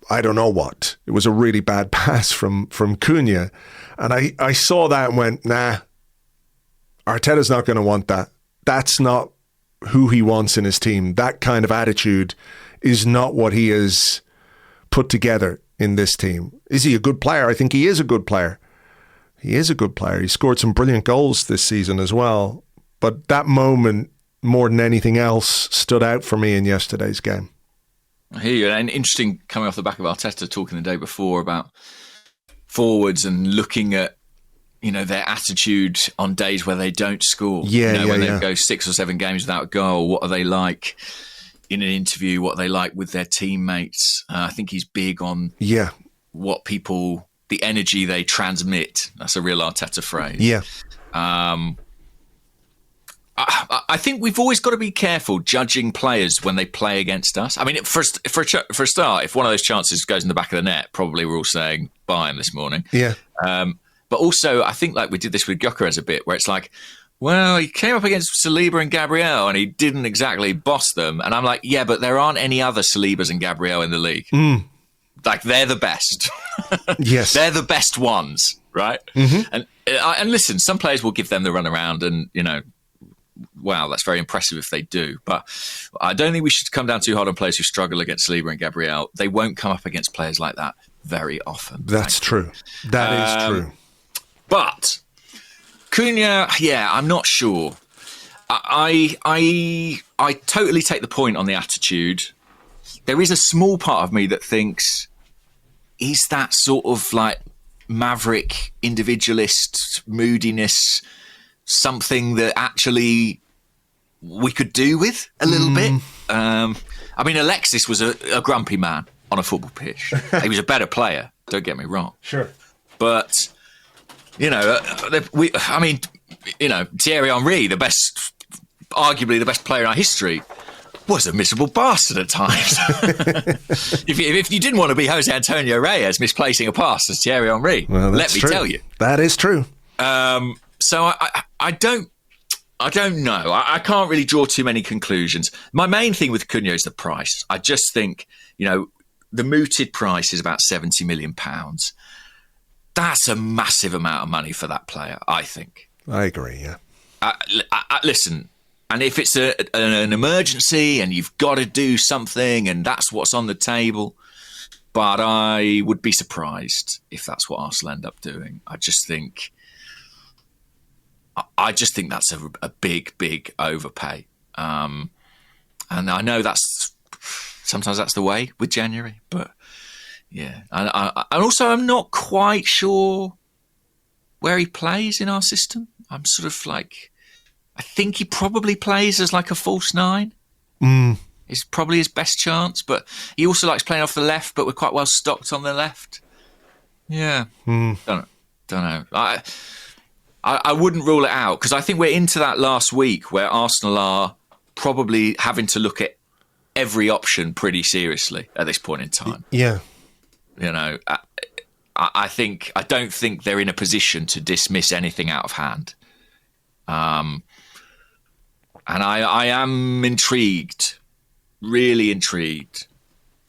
I don't know what. It was a really bad pass from Cunha. And I saw that and went, nah, Arteta's not going to want that. That's not who he wants in his team. That kind of attitude is not what he has put together in this team. Is he a good player? I think he is a good player. He is a good player. He scored some brilliant goals this season as well. But that moment, more than anything else, stood out for me in yesterday's game. I hear you. And interesting coming off the back of Arteta talking the day before about forwards and looking at, their attitude on days where they don't score. When they go 6 or 7 games without a goal, what are they like in an interview? What are they like with their teammates? I think he's big on what people, the energy they transmit. That's a real Arteta phrase. Yeah. I think we've always got to be careful judging players when they play against us. I mean, for a start, if one of those chances goes in the back of the net, probably we're all saying buy him this morning. Yeah. But also, I think like we did this with Gyökeres a bit, where it's like, well, he came up against Saliba and Gabriel and he didn't exactly boss them. And I'm like, yeah, but there aren't any other Salibas and Gabriel in the league. Like, they're the best. Yes. They're the best ones, right? Mm-hmm. And listen, some players will give them the run around and, wow, that's very impressive if they do. But I don't think we should come down too hard on players who struggle against Saliba and Gabriel. They won't come up against players like that very often. That's true. That is true. But Cunha, I'm not sure. I totally take the point on the attitude. There is a small part of me that thinks, is that sort of like maverick, individualist moodiness something that actually we could do with a little bit? I mean, Alexis was a grumpy man on a football pitch. He was a better player, don't get me wrong. Sure. But, Thierry Henry, arguably the best player in our history, was a miserable bastard at times. if you didn't want to be Jose Antonio Reyes misplacing a pass as Thierry Henry, let me tell you. That is true. So I don't know. I can't really draw too many conclusions. My main thing with Cunha is the price. I just think, the mooted price is about £70 million. That's a massive amount of money for that player, I think. I agree, yeah. Listen, and if it's an emergency and you've got to do something and that's what's on the table, but I would be surprised if that's what Arsenal end up doing. I just think that's a big, big overpay. And I know sometimes that's the way with January, but yeah. And also I'm not quite sure where he plays in our system. I'm sort of like, I think he probably plays as like a false 9. It's probably his best chance, but he also likes playing off the left, but we're quite well stocked on the left. Yeah. Don't know. I wouldn't rule it out, because I think we're into that last week where Arsenal are probably having to look at every option pretty seriously at this point in time. Yeah. You know, I don't think they're in a position to dismiss anything out of hand. And I am intrigued, really intrigued.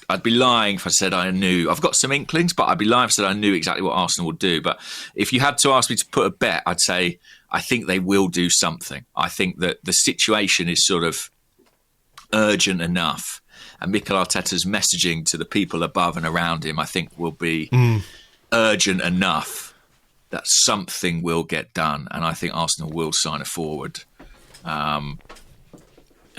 I'd be lying if I said I knew. I've got some inklings, but I'd be lying if I said I knew exactly what Arsenal would do. But if you had to ask me to put a bet, I'd say I think they will do something. I think that the situation is sort of urgent enough, and Mikel Arteta's messaging to the people above and around him, I think, will be urgent enough that something will get done. And I think Arsenal will sign a forward.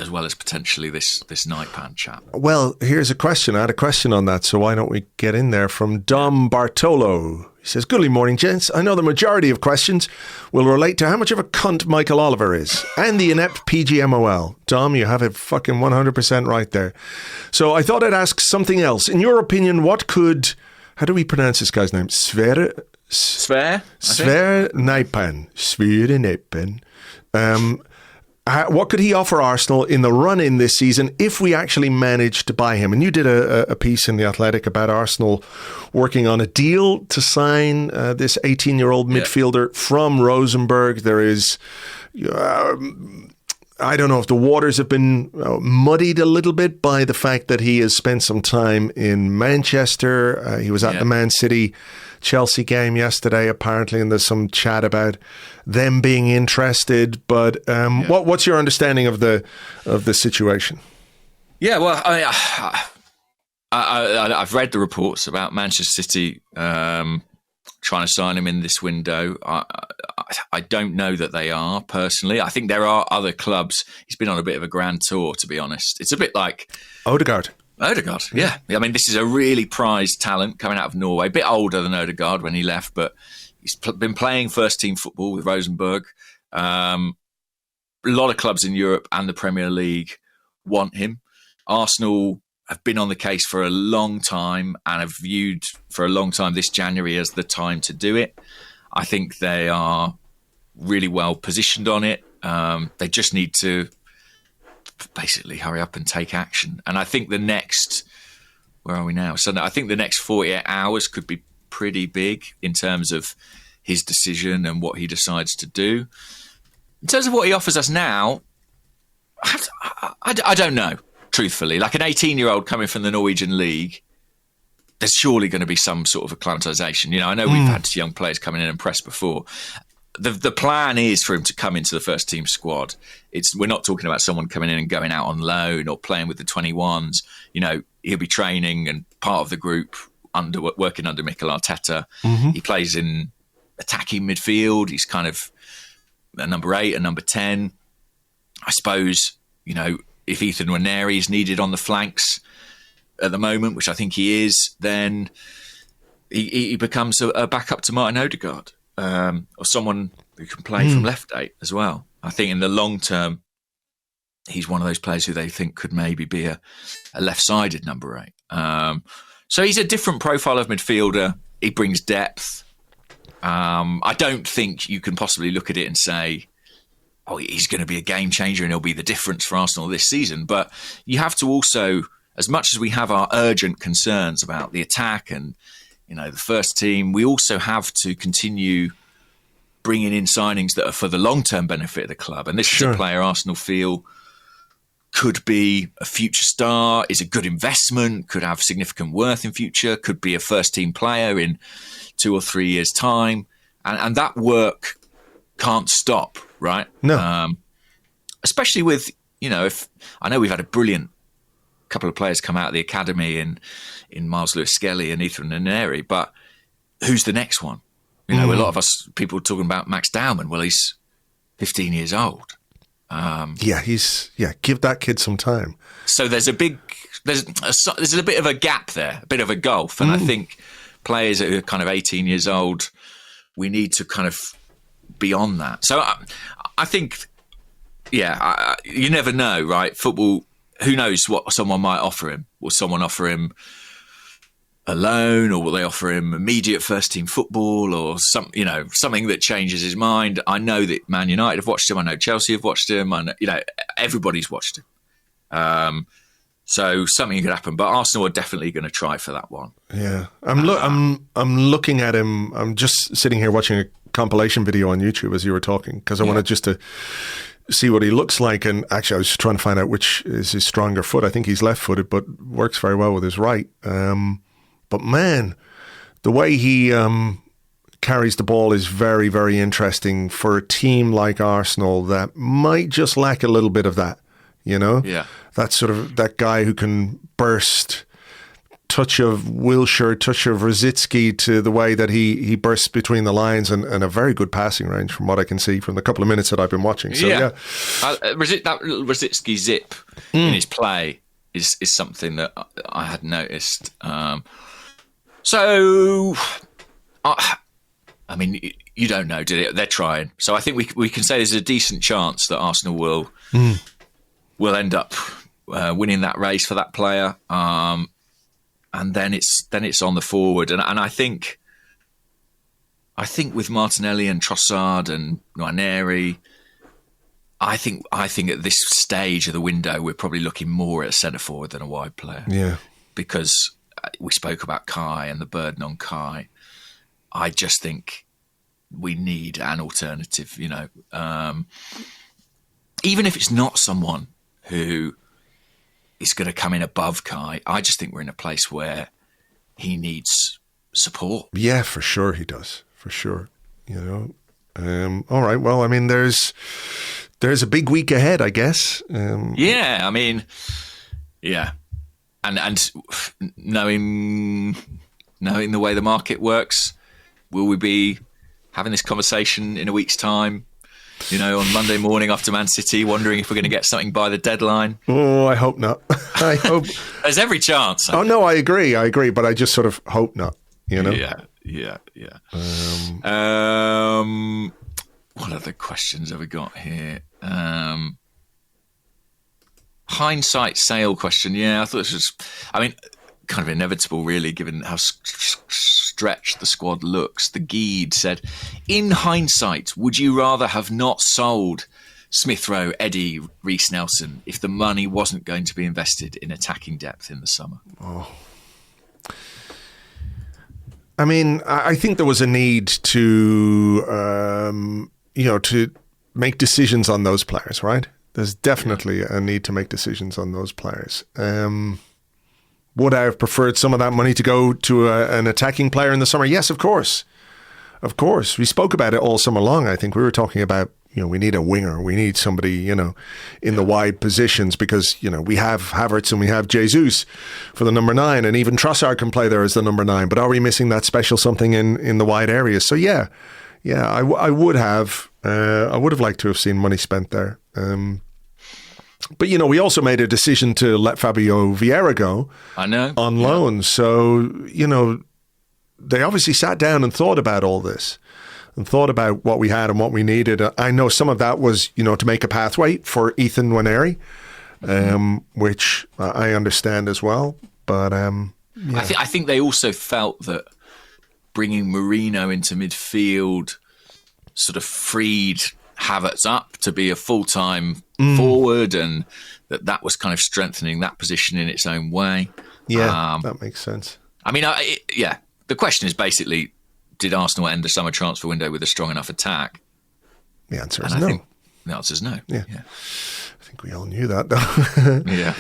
As well as potentially this Nypan chap. Well, here's a question. I had a question on that, so why don't we get in there from Dom Bartolo. He says, good morning, gents. I know the majority of questions will relate to how much of a cunt Michael Oliver is and the inept PGMOL. Dom, you have it fucking 100% right there. So I thought I'd ask something else. In your opinion, what could... How do we pronounce this guy's name? Sverre Nypan. Sverre Nypan. What could he offer Arsenal in the run-in this season if we actually manage to buy him? And you did a piece in The Athletic about Arsenal working on a deal to sign this 18-year-old midfielder from Rosenborg. There is... I don't know if the waters have been muddied a little bit by the fact that he has spent some time in Manchester. He was at the Man City-Chelsea game yesterday, apparently, and there's some chat about them being interested. But what's your understanding of the situation? Yeah, well, I've read the reports about Manchester City trying to sign him in this window. I don't know that they are, personally. I think there are other clubs. He's been on a bit of a grand tour, to be honest. It's a bit like... Odegaard, yeah. I mean, this is a really prized talent coming out of Norway. A bit older than Odegaard when he left, but he's been playing first-team football with Rosenborg. A lot of clubs in Europe and the Premier League want him. Arsenal have been on the case for a long time and have viewed for a long time this January as the time to do it. I think they are really well positioned on it. They just need to basically hurry up and take action. And I think the next, where are we now? So I think the next 48 hours could be pretty big in terms of his decision and what he decides to do. In terms of what he offers us now, I don't know, truthfully. Like an 18-year-old coming from the Norwegian League, there's surely going to be some sort of acclimatisation. You know, I know we've had young players come in and impress before. The plan is for him to come into the first team squad. We're not talking about someone coming in and going out on loan or playing with the 21s. You know, he'll be training and part of the group working under Mikel Arteta. He plays in attacking midfield. He's kind of a number 8, a number 10. I suppose, you know, if Ethan Nwaneri is needed on the flanks at the moment, which I think he is, then he becomes a backup to Martin Odegaard, or someone who can play from left 8 as well. I think in the long term, he's one of those players who they think could maybe be a left-sided number 8. So he's a different profile of midfielder. He brings depth. I don't think you can possibly look at it and say, oh, he's going to be a game changer and he'll be the difference for Arsenal this season. But you have to also, as much as we have our urgent concerns about the attack and, you know, the first team, we also have to continue bringing in signings that are for the long-term benefit of the club. And this is a player Arsenal feel could be a future star, is a good investment, could have significant worth in future, could be a first-team player in 2 or 3 years' time. And that work can't stop, right? No. Especially with, you know, if I know we've had a brilliant couple of players come out of the academy in Myles Lewis-Skelly and Ethan Nwaneri, but who's the next one? You know, a lot of us, people talking about Max Dowman. Well, he's 15 years old. Give that kid some time. So there's a bit of a gap there, a bit of a gulf. And I think players that are kind of 18 years old, we need to kind of be on that. So I think, you never know, right? Football, who knows what someone might offer him? Will someone offer him a loan, or will they offer him immediate first team football, or something that changes his mind? I know that Man United have watched him. I know Chelsea have watched him. I know, everybody's watched him. So something could happen, but Arsenal are definitely going to try for that one. Yeah, I'm looking at him. I'm just sitting here watching a compilation video on YouTube as you were talking, because I wanted just to see what he looks like. And actually, I was just trying to find out which is his stronger foot. I think he's left-footed, but works very well with his right. But man, the way he carries the ball is very, very interesting for a team like Arsenal that might just lack a little bit of that. Yeah. That sort of, that guy who can burst, touch of Wilshere, touch of Rosicki, to the way that he bursts between the lines, and a very good passing range from what I can see from the couple of minutes that I've been watching. So that Rosicki zip in his play is something that I had noticed. I mean, you don't know, did it? They're trying. So I think we can say there's a decent chance that Arsenal will end up winning that race for that player, and then it's on the forward. And I think with Martinelli and Trossard and Nwaneri, I think at this stage of the window we're probably looking more at a centre forward than a wide player. Yeah, because we spoke about Kai and the burden on Kai. I just think we need an alternative. Even if it's not someone who is going to come in above Kai, I just think we're in a place where he needs support. Yeah, for sure he does. For sure. All right. Well, I mean, there's a big week ahead, I guess. Yeah, I mean, yeah. And knowing the way the market works, will we be having this conversation in a week's time? On Monday morning after Man City, wondering if we're going to get something by the deadline. Oh, I hope not. I hope there's every chance. Oh no, I agree, but I just sort of hope not. Yeah. What other questions have we got here? Hindsight sale question. Yeah, I thought this was, kind of inevitable, really, given how stretched the squad looks. The Guide said, in hindsight, would you rather have not sold Smith Rowe, Eddie, Reece Nelson if the money wasn't going to be invested in attacking depth in the summer? Oh. I mean, I think there was a need to, to make decisions on those players, right? There's definitely a need to make decisions on those players. Would I have preferred some of that money to go to an attacking player in the summer? Yes, of course. Of course. We spoke about it all summer long. I think we were talking about, we need a winger. We need somebody, in the wide positions, because, we have Havertz and we have Jesus for the number 9, and even Trossard can play there as the number 9. But are we missing that special something in the wide areas? So yeah, I would have liked to have seen money spent there. But, we also made a decision to let Fabio Vieira go. I know. On loan. So, they obviously sat down and thought about all this and thought about what we had and what we needed. I know some of that was, to make a pathway for Ethan Nwaneri, which I understand as well. But yeah. I think they also felt that bringing Merino into midfield sort of freed Havertz up to be a full-time forward, and that was kind of strengthening that position in its own way. Yeah, that makes sense. I mean, the question is basically, did Arsenal end the summer transfer window with a strong enough attack? The answer is no. The answer is no. Yeah. I think we all knew that, though. Yeah.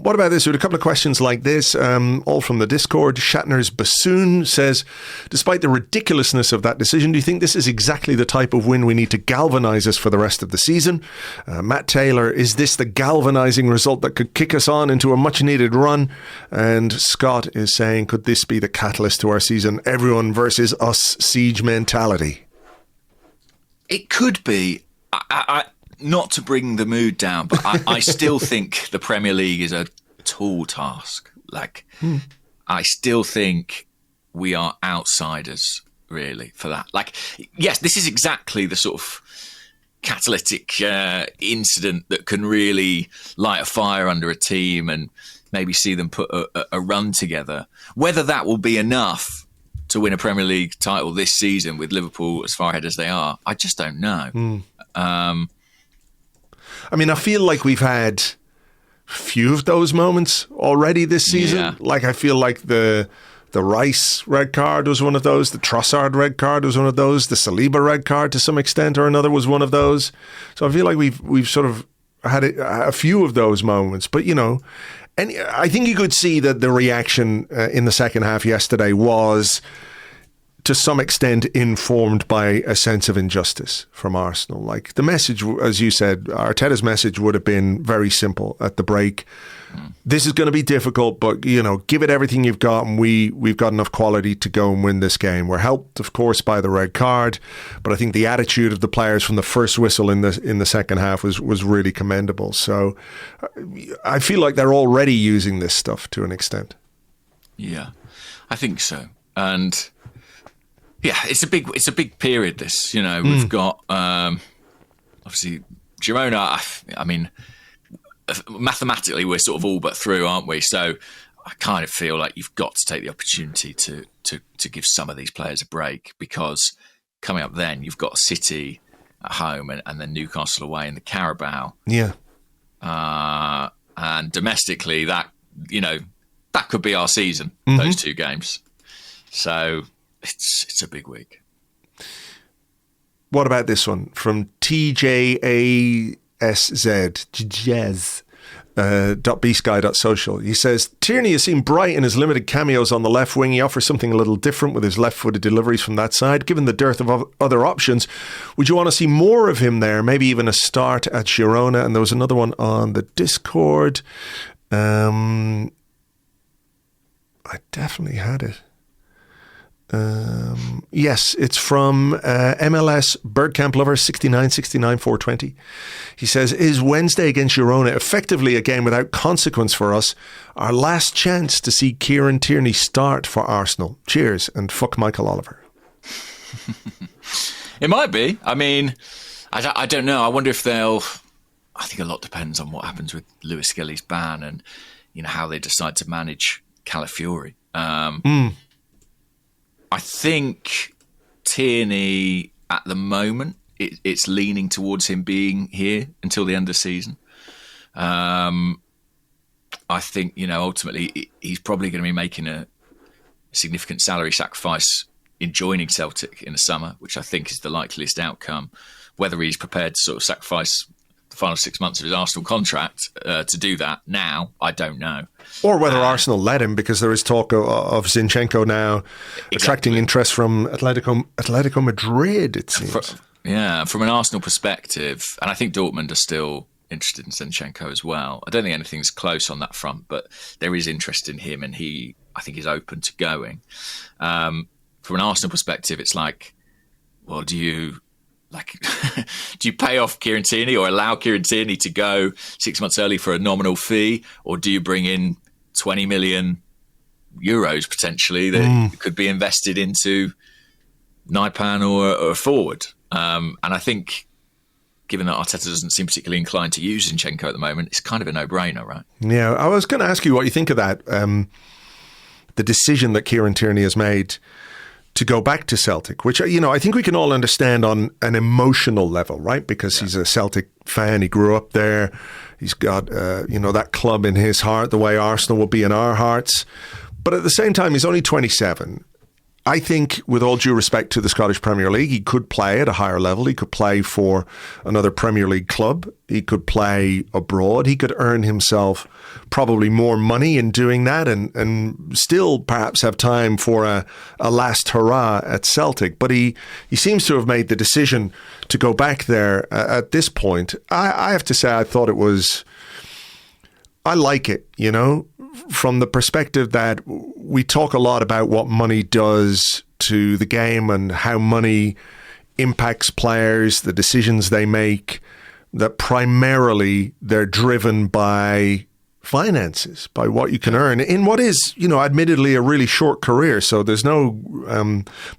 What about this? We had a couple of questions like this, all from the Discord. Shatner's Bassoon says, despite the ridiculousness of that decision, do you think this is exactly the type of win we need to galvanise us for the rest of the season? Matt Taylor, is this the galvanising result that could kick us on into a much-needed run? And Scott is saying, could this be the catalyst to our season? Everyone versus us siege mentality. It could be. I not to bring the mood down, but I still think the Premier League is a tall task. I still think we are outsiders, really, for that. Yes, this is exactly the sort of catalytic incident that can really light a fire under a team and, maybe see them put a run together. Whether that will be enough to win a Premier League title this season with Liverpool as far ahead as they are, I just don't know. I mean, I feel like we've had few of those moments already this season. Yeah. Like, I feel like the Rice red card was one of those. The Trossard red card was one of those. The Saliba red card, to some extent or another, was one of those. So I feel like we've sort of had a few of those moments. But, you know, and I think you could see that the reaction in the second half yesterday was, to some extent, informed by a sense of injustice from Arsenal. Like, the message, as you said, Arteta's message would have been very simple at the break. This is going to be difficult, but, you know, give it everything you've got, and we've got enough quality to go and win this game. We're helped, of course, by the red card, but I think the attitude of the players from the first whistle in the second half was really commendable. So I feel like they're already using this stuff to an extent. Yeah, I think so. And yeah, it's a big period, this. You know, we've got obviously Girona. I mean, mathematically, we're sort of all but through, aren't we? So I kind of feel like you've got to take the opportunity to give some of these players a break, because coming up then you've got City at home and then Newcastle away in the Carabao. Yeah. And domestically, that could be our season, those two games. So it's a big week. What about this one from TJASZ? Jazz. .bsky.social. He says, Tierney has seen bright in his limited cameos on the left wing. He offers something a little different with his left-footed deliveries from that side. Given the dearth of other options, would you want to see more of him there? Maybe even a start at Girona? And there was another one on the Discord. I definitely had it. Yes, it's from MLS Birdcamp Lover 6969420. He says, is Wednesday against Girona effectively a game without consequence for us? Our last chance to see Kieran Tierney start for Arsenal. Cheers, and fuck Michael Oliver. It might be. I mean, I don't know. I wonder if they'll... I think a lot depends on what happens with Lewis-Skelly's ban and, you know, how they decide to manage Calafiori. I think Tierney, at the moment, it's leaning towards him being here until the end of the season. I think, you know, ultimately he's probably going to be making a significant salary sacrifice in joining Celtic in the summer, which I think is the likeliest outcome. Whether he's prepared to sort of sacrifice the final 6 months of his Arsenal contract to do that now, I don't know. Or whether Arsenal let him, because there is talk of Zinchenko now attracting interest from Atletico Madrid, it seems. From an Arsenal perspective, and I think Dortmund are still interested in Zinchenko as well. I don't think anything's close on that front, but there is interest in him, and he, I think, is open to going. From an Arsenal perspective, it's like, well, do you pay off Kieran Tierney or allow Kieran Tierney to go 6 months early for a nominal fee, or do you bring in 20 million euros potentially that could be invested into Nypan or a forward? And I think, given that Arteta doesn't seem particularly inclined to use Zinchenko at the moment, it's kind of a no-brainer, right? Yeah, I was going to ask you what you think of that. The decision that Kieran Tierney has made to go back to Celtic, which, you know, I think we can all understand on an emotional level, right? Because he's a Celtic fan. He grew up there. He's got, that club in his heart, the way Arsenal will be in our hearts. But at the same time, he's only 27. I think, with all due respect to the Scottish Premier League, he could play at a higher level. He could play for another Premier League club. He could play abroad. He could earn himself probably more money in doing that, and still perhaps have time for a last hurrah at Celtic. But he seems to have made the decision to go back there at this point. I have to say, I thought I like it, you know, from the perspective that we talk a lot about what money does to the game and how money impacts players, the decisions they make, that primarily they're driven by finances, by what you can earn in what is, you know, admittedly a really short career. So there's no,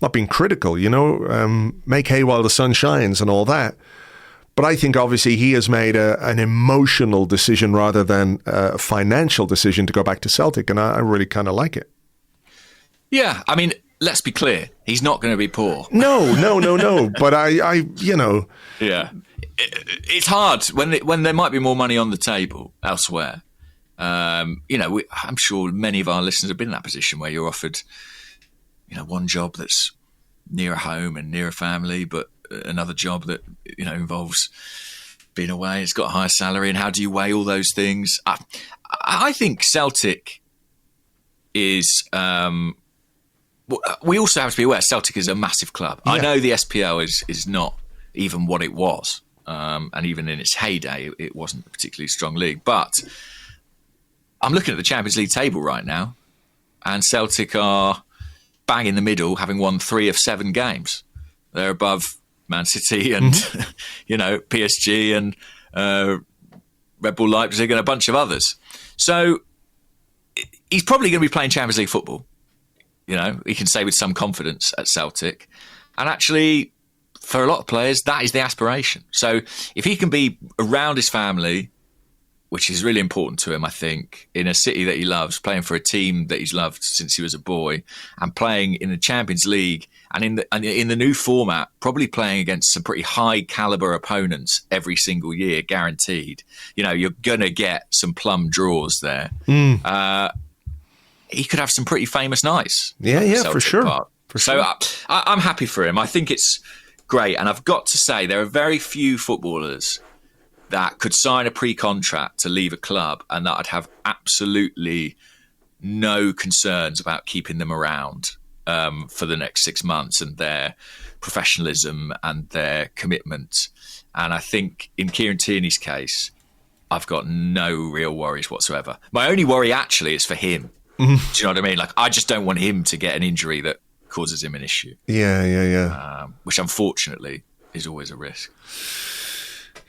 not being critical, you know, make hay while the sun shines and all that. But I think obviously he has made an emotional decision rather than a financial decision to go back to Celtic, and I really kind of like it. Yeah, I mean, let's be clear. He's not going to be poor. No. But I you know. Yeah. It's hard when there might be more money on the table elsewhere. You know, I'm sure many of our listeners have been in that position where you're offered, you know, one job that's near a home and near a family, but another job that, you know, involves being away. It's got a higher salary. And how do you weigh all those things? I think Celtic is... we also have to be aware Celtic is a massive club. Yeah. I know the SPL is not even what it was. And even in its heyday, it wasn't a particularly strong league. But I'm looking at the Champions League table right now, and Celtic are bang in the middle, having won 3 of 7 games. They're above Man City and, you know, PSG and Red Bull Leipzig and a bunch of others. So he's probably going to be playing Champions League football. You know, he can say with some confidence at Celtic. And actually, for a lot of players, that is the aspiration. So if he can be around his family, which is really important to him, I think, in a city that he loves, playing for a team that he's loved since he was a boy, and playing in the Champions League and in the new format, probably playing against some pretty high caliber opponents every single year, guaranteed. You know, you're going to get some plum draws there. He could have some pretty famous nights. Yeah, for sure. So I'm happy for him. I think it's great. And I've got to say, there are very few footballers that could sign a pre-contract to leave a club and that I'd have absolutely no concerns about keeping them around for the next 6 months, and their professionalism and their commitment. And I think in Kieran Tierney's case, I've got no real worries whatsoever. My only worry actually is for him. Do you know what I mean? Like, I just don't want him to get an injury that causes him an issue. Yeah. Which unfortunately is always a risk.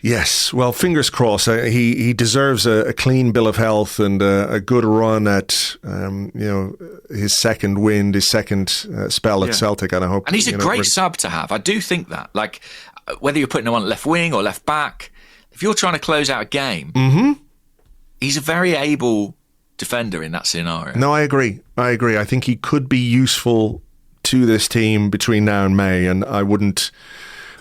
Yes, well, fingers crossed. He deserves a clean bill of health and a good run at you know, his second win, his second spell at Celtic. And I hope. And he's a great sub to have. I do think that. Like, whether you're putting him on left wing or left back, if you're trying to close out a game, he's a very able defender in that scenario. No, I agree. I think he could be useful to this team between now and May, and I wouldn't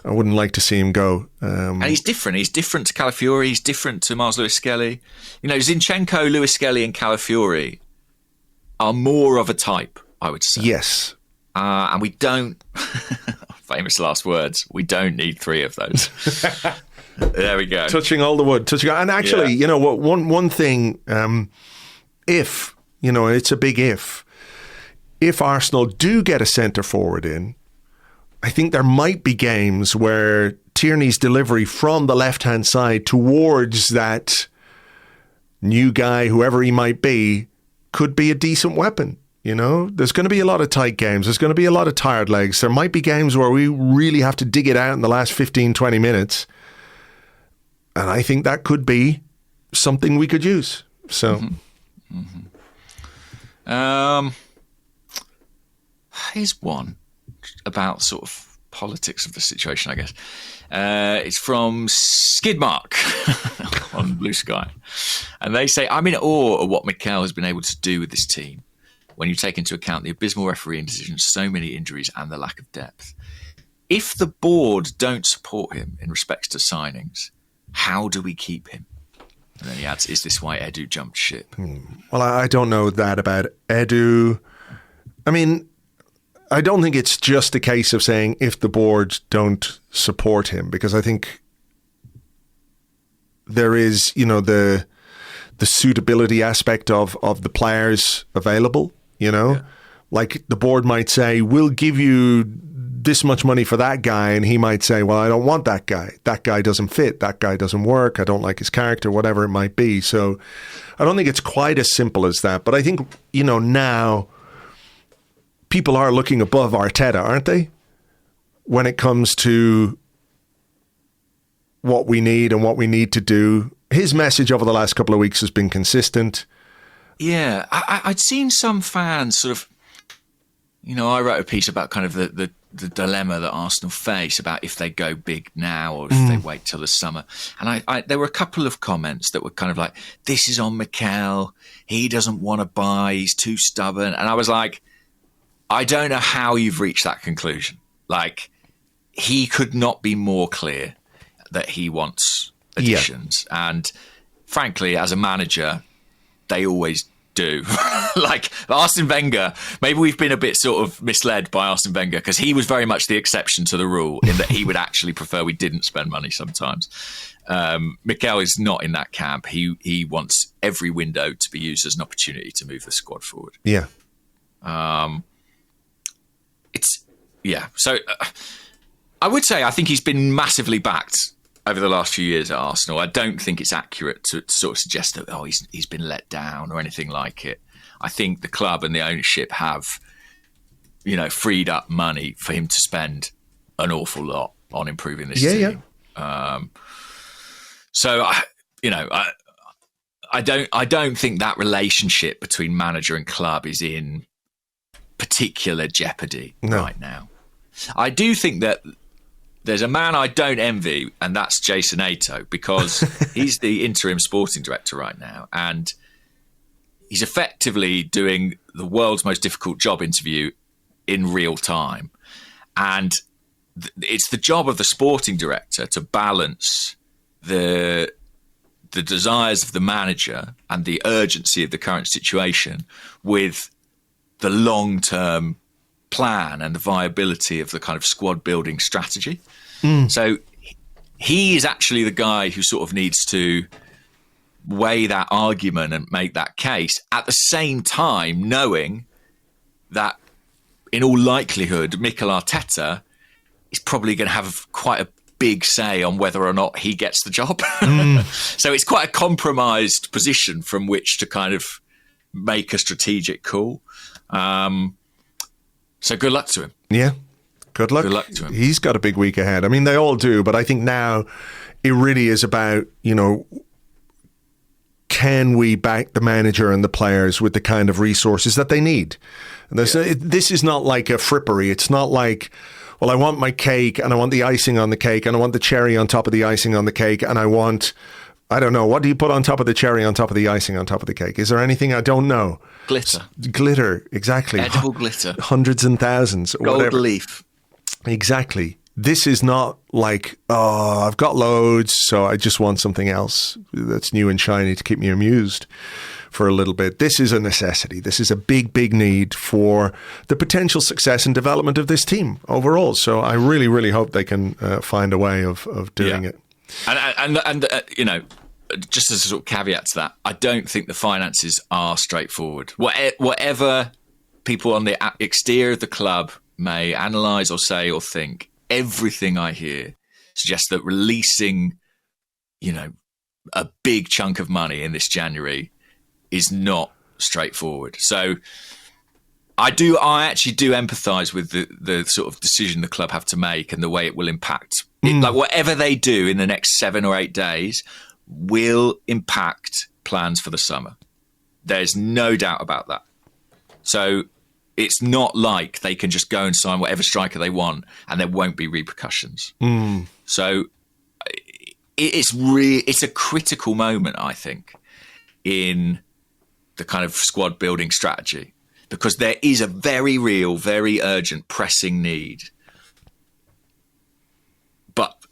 like to see him go. And he's different. He's different to Calafiori. He's different to Myles Lewis-Skelly. You know, Zinchenko, Lewis-Skelly and Calafiori are more of a type, I would say. Yes. And we don't, famous last words, we don't need 3 of those. There we go. Touching all the wood. And actually, you know, one thing, if, you know, it's a big if Arsenal do get a centre forward in, I think there might be games where Tierney's delivery from the left-hand side towards that new guy, whoever he might be, could be a decent weapon. You know, there's going to be a lot of tight games. There's going to be a lot of tired legs. There might be games where we really have to dig it out in the last 15, 20 minutes. And I think that could be something we could use. So, here's one about sort of politics of the situation, I guess. It's from Skidmark on Blue Sky. And they say, I'm in awe of what Mikel has been able to do with this team when you take into account the abysmal refereeing decisions, so many injuries and the lack of depth. If the board don't support him in respects to signings, how do we keep him? And then he adds, is this why Edu jumped ship? Well, I don't know that about Edu. I mean, I don't think it's just a case of saying if the board don't support him, because I think there is, you know, the suitability aspect of the players available, you know. Yeah. Like the board might say, we'll give you this much money for that guy, and he might say, well, I don't want that guy. That guy doesn't fit. That guy doesn't work. I don't like his character, whatever it might be. So I don't think it's quite as simple as that. But I think, you know, now people are looking above Arteta, aren't they? When it comes to what we need and what we need to do. His message over the last couple of weeks has been consistent. Yeah, I'd seen some fans sort of, you know, I wrote a piece about kind of the the dilemma that Arsenal face about if they go big now or if they wait till the summer. And there were a couple of comments that were kind of like, this is on Mikel. He doesn't want to buy. He's too stubborn. And I was like, I don't know how you've reached that conclusion. Like, he could not be more clear that he wants additions. Yeah. And frankly, as a manager, they always do. Like Arsene Wenger, maybe we've been a bit sort of misled by Arsene Wenger because he was very much the exception to the rule in that he would actually prefer we didn't spend money sometimes. Mikel is not in that camp. He wants every window to be used as an opportunity to move the squad forward. Yeah. So I would say I think he's been massively backed over the last few years at Arsenal. I don't think it's accurate to sort of suggest that he's been let down or anything like it. I think the club and the ownership have, freed up money for him to spend an awful lot on improving this team. Yeah. I don't think that relationship between manager and club is in particular jeopardy right now. I do think that there's a man I don't envy, and that's Jason Ato, because he's the interim sporting director right now, and he's effectively doing the world's most difficult job interview in real time. And it's the job of the sporting director to balance the desires of the manager and the urgency of the current situation with the long-term plan and the viability of the kind of squad building strategy. So he is actually the guy who sort of needs to weigh that argument and make that case at the same time knowing that in all likelihood Mikel Arteta is probably going to have quite a big say on whether or not he gets the job. So it's quite a compromised position from which to kind of make a strategic call. So good luck to him. Yeah, good luck to him. He's got a big week ahead. I mean, they all do, but I think now it really is about, can we back the manager and the players with the kind of resources that they need? And this is not like a frippery. It's not like, well, I want my cake and I want the icing on the cake and I want the cherry on top of the icing on the cake and I want, I don't know, what do you put on top of the cherry on top of the icing on top of the cake? Is there anything I don't know? Glitter, exactly. Edible glitter. Hundreds and thousands. Gold whatever. leaf. Exactly. This is not like, oh, I've got loads, so I just want something else that's new and shiny to keep me amused for a little bit. This is a necessity. This is a big, big need for the potential success and development of this team overall. So I really, really hope they can find a way of doing it. And just as a sort of caveat to that, I don't think the finances are straightforward. Whatever people on the exterior of the club may analyse or say or think, everything I hear suggests that releasing, a big chunk of money in this January is not straightforward. So I actually do empathise with the sort of decision the club have to make and the way it will impact. Like whatever they do in the next 7 or 8 days will impact plans for the summer. There's no doubt about that. So it's not like they can just go and sign whatever striker they want and there won't be repercussions. So it's a critical moment, I think, in the kind of squad building strategy, because there is a very real, very urgent, pressing need.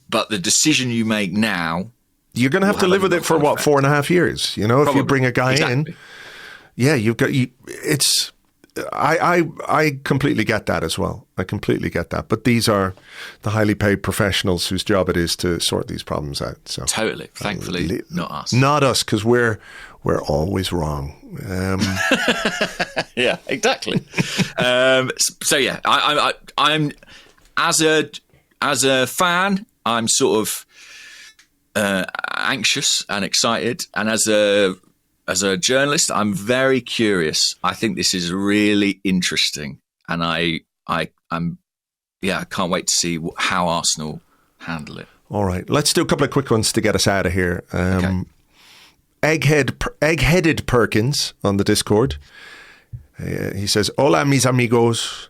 But the decision you make now, you're going to have to live with it for 4.5 years. If you bring a guy in, you've got it's. I completely get that as well. I completely get that. But these are the highly paid professionals whose job it is to sort these problems out. So totally, thankfully, not us. Not us, because we're always wrong. Yeah, exactly. I'm as a fan, I'm sort of anxious and excited, and as a journalist, I'm very curious. I think this is really interesting, and I can't wait to see how Arsenal handle it. All right, let's do a couple of quick ones to get us out of here. Okay. Eggheaded Perkins on the Discord. He says, "Hola, mis amigos.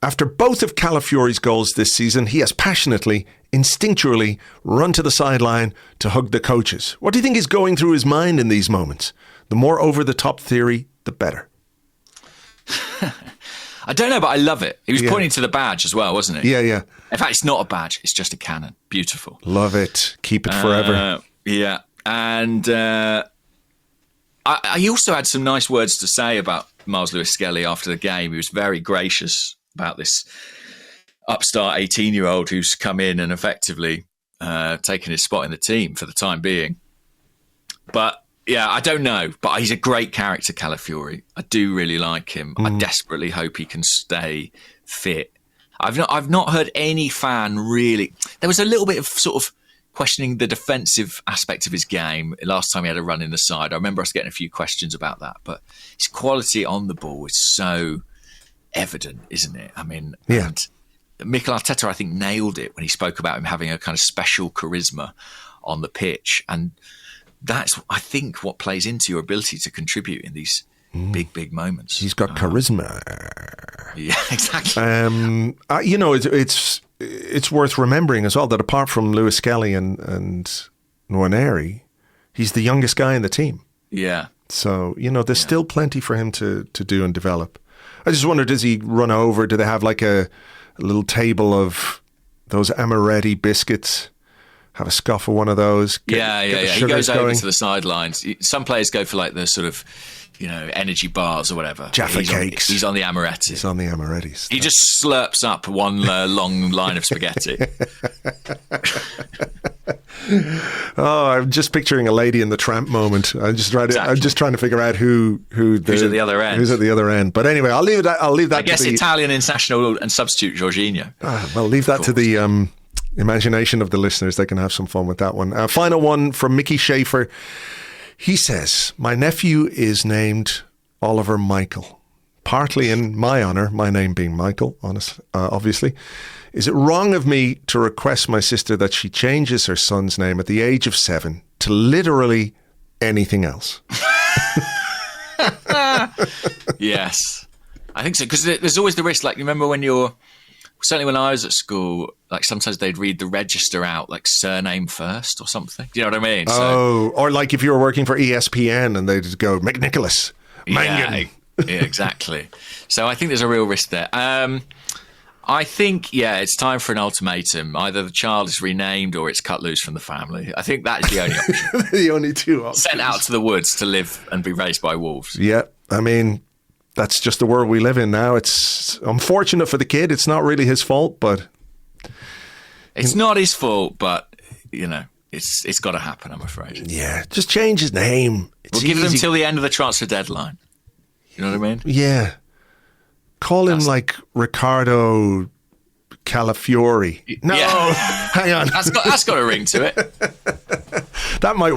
After both of Calafiori's goals this season, he has passionately, instinctually run to the sideline to hug the coaches. What do you think is going through his mind in these moments? The more over-the-top theory, the better. I don't know, but I love it. He was pointing to the badge as well, wasn't he? Yeah. In fact, it's not a badge. It's just a cannon. Beautiful. Love it. Keep it forever. Yeah. And I also had some nice words to say about Myles Lewis-Skelly after the game. He was very gracious about this upstart 18-year-old who's come in and effectively taken his spot in the team for the time being. But yeah, I don't know. But he's a great character, Calafiori. I do really like him. I desperately hope he can stay fit. I've not heard any fan really. There was a little bit of sort of questioning the defensive aspect of his game last time he had a run in the side. I remember us getting a few questions about that. But his quality on the ball is so evident, isn't it? I mean, and Mikel Arteta, I think, nailed it when he spoke about him having a kind of special charisma on the pitch. And that's, I think, what plays into your ability to contribute in these big moments. He's got charisma. Yeah, exactly. It's worth remembering as well that apart from Lewis-Skelly and Nwaneri, he's the youngest guy in the team. Yeah. So, there's still plenty for him to do and develop. I just wonder, does he run over? Do they have like a little table of those amaretti biscuits? Have a scoff of one of those? Yeah. He goes over to the sidelines. Some players go for like the sort of, energy bars or whatever. Jaffa cakes. He's on the amaretti. He's on the amarettis. He just slurps up one long line of spaghetti. Oh, I'm just picturing a Lady and the Tramp moment. I'm just trying to figure out who's at the other end. Who's at the other end. But anyway, I'll leave that. I guess Italian international and substitute Jorginho. Well, leave that to the imagination of the listeners. They can have some fun with that one. Final one from Mickey Schaefer. He says, my nephew is named Oliver Michael, partly in my honour, my name being Michael, obviously. Is it wrong of me to request my sister that she changes her son's name at the age of 7 to literally anything else? Yes, I think so. Because there's always the risk, like, remember when certainly when I was at school, like sometimes they'd read the register out like surname first or something. Do you know what I mean? Or like if you were working for ESPN and they'd go, McNicholas, Mangan. Yeah, exactly. So I think there's a real risk there. I think, it's time for an ultimatum. Either the child is renamed or it's cut loose from the family. I think that is the only option. The only two options. Sent out to the woods to live and be raised by wolves. Yeah, I mean, that's just the world we live in now. It's unfortunate for the kid. It's not really his fault, but... It's not his fault, but, it's got to happen, I'm afraid. Yeah, just change his name. We'll give them till the end of the transfer deadline. You know what I mean? Yeah. Call him like Riccardo Calafiori. No, hang on. That's got a ring to it. That might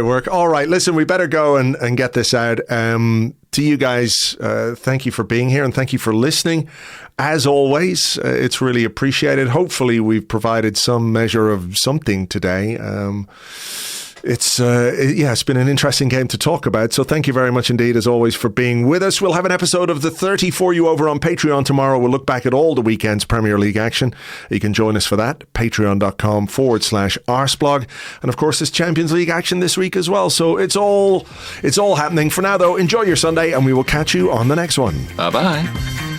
work. All right, listen, we better go and get this out. To you guys, thank you for being here and thank you for listening. As always, it's really appreciated. Hopefully we've provided some measure of something today. It's been an interesting game to talk about. So thank you very much indeed, as always, for being with us. We'll have an episode of The 30 for you over on Patreon tomorrow. We'll look back at all the weekend's Premier League action. You can join us for that. Patreon.com/Arseblog. And of course, there's Champions League action this week as well. So it's all happening. For now, though, enjoy your Sunday and we will catch you on the next one. Bye-bye.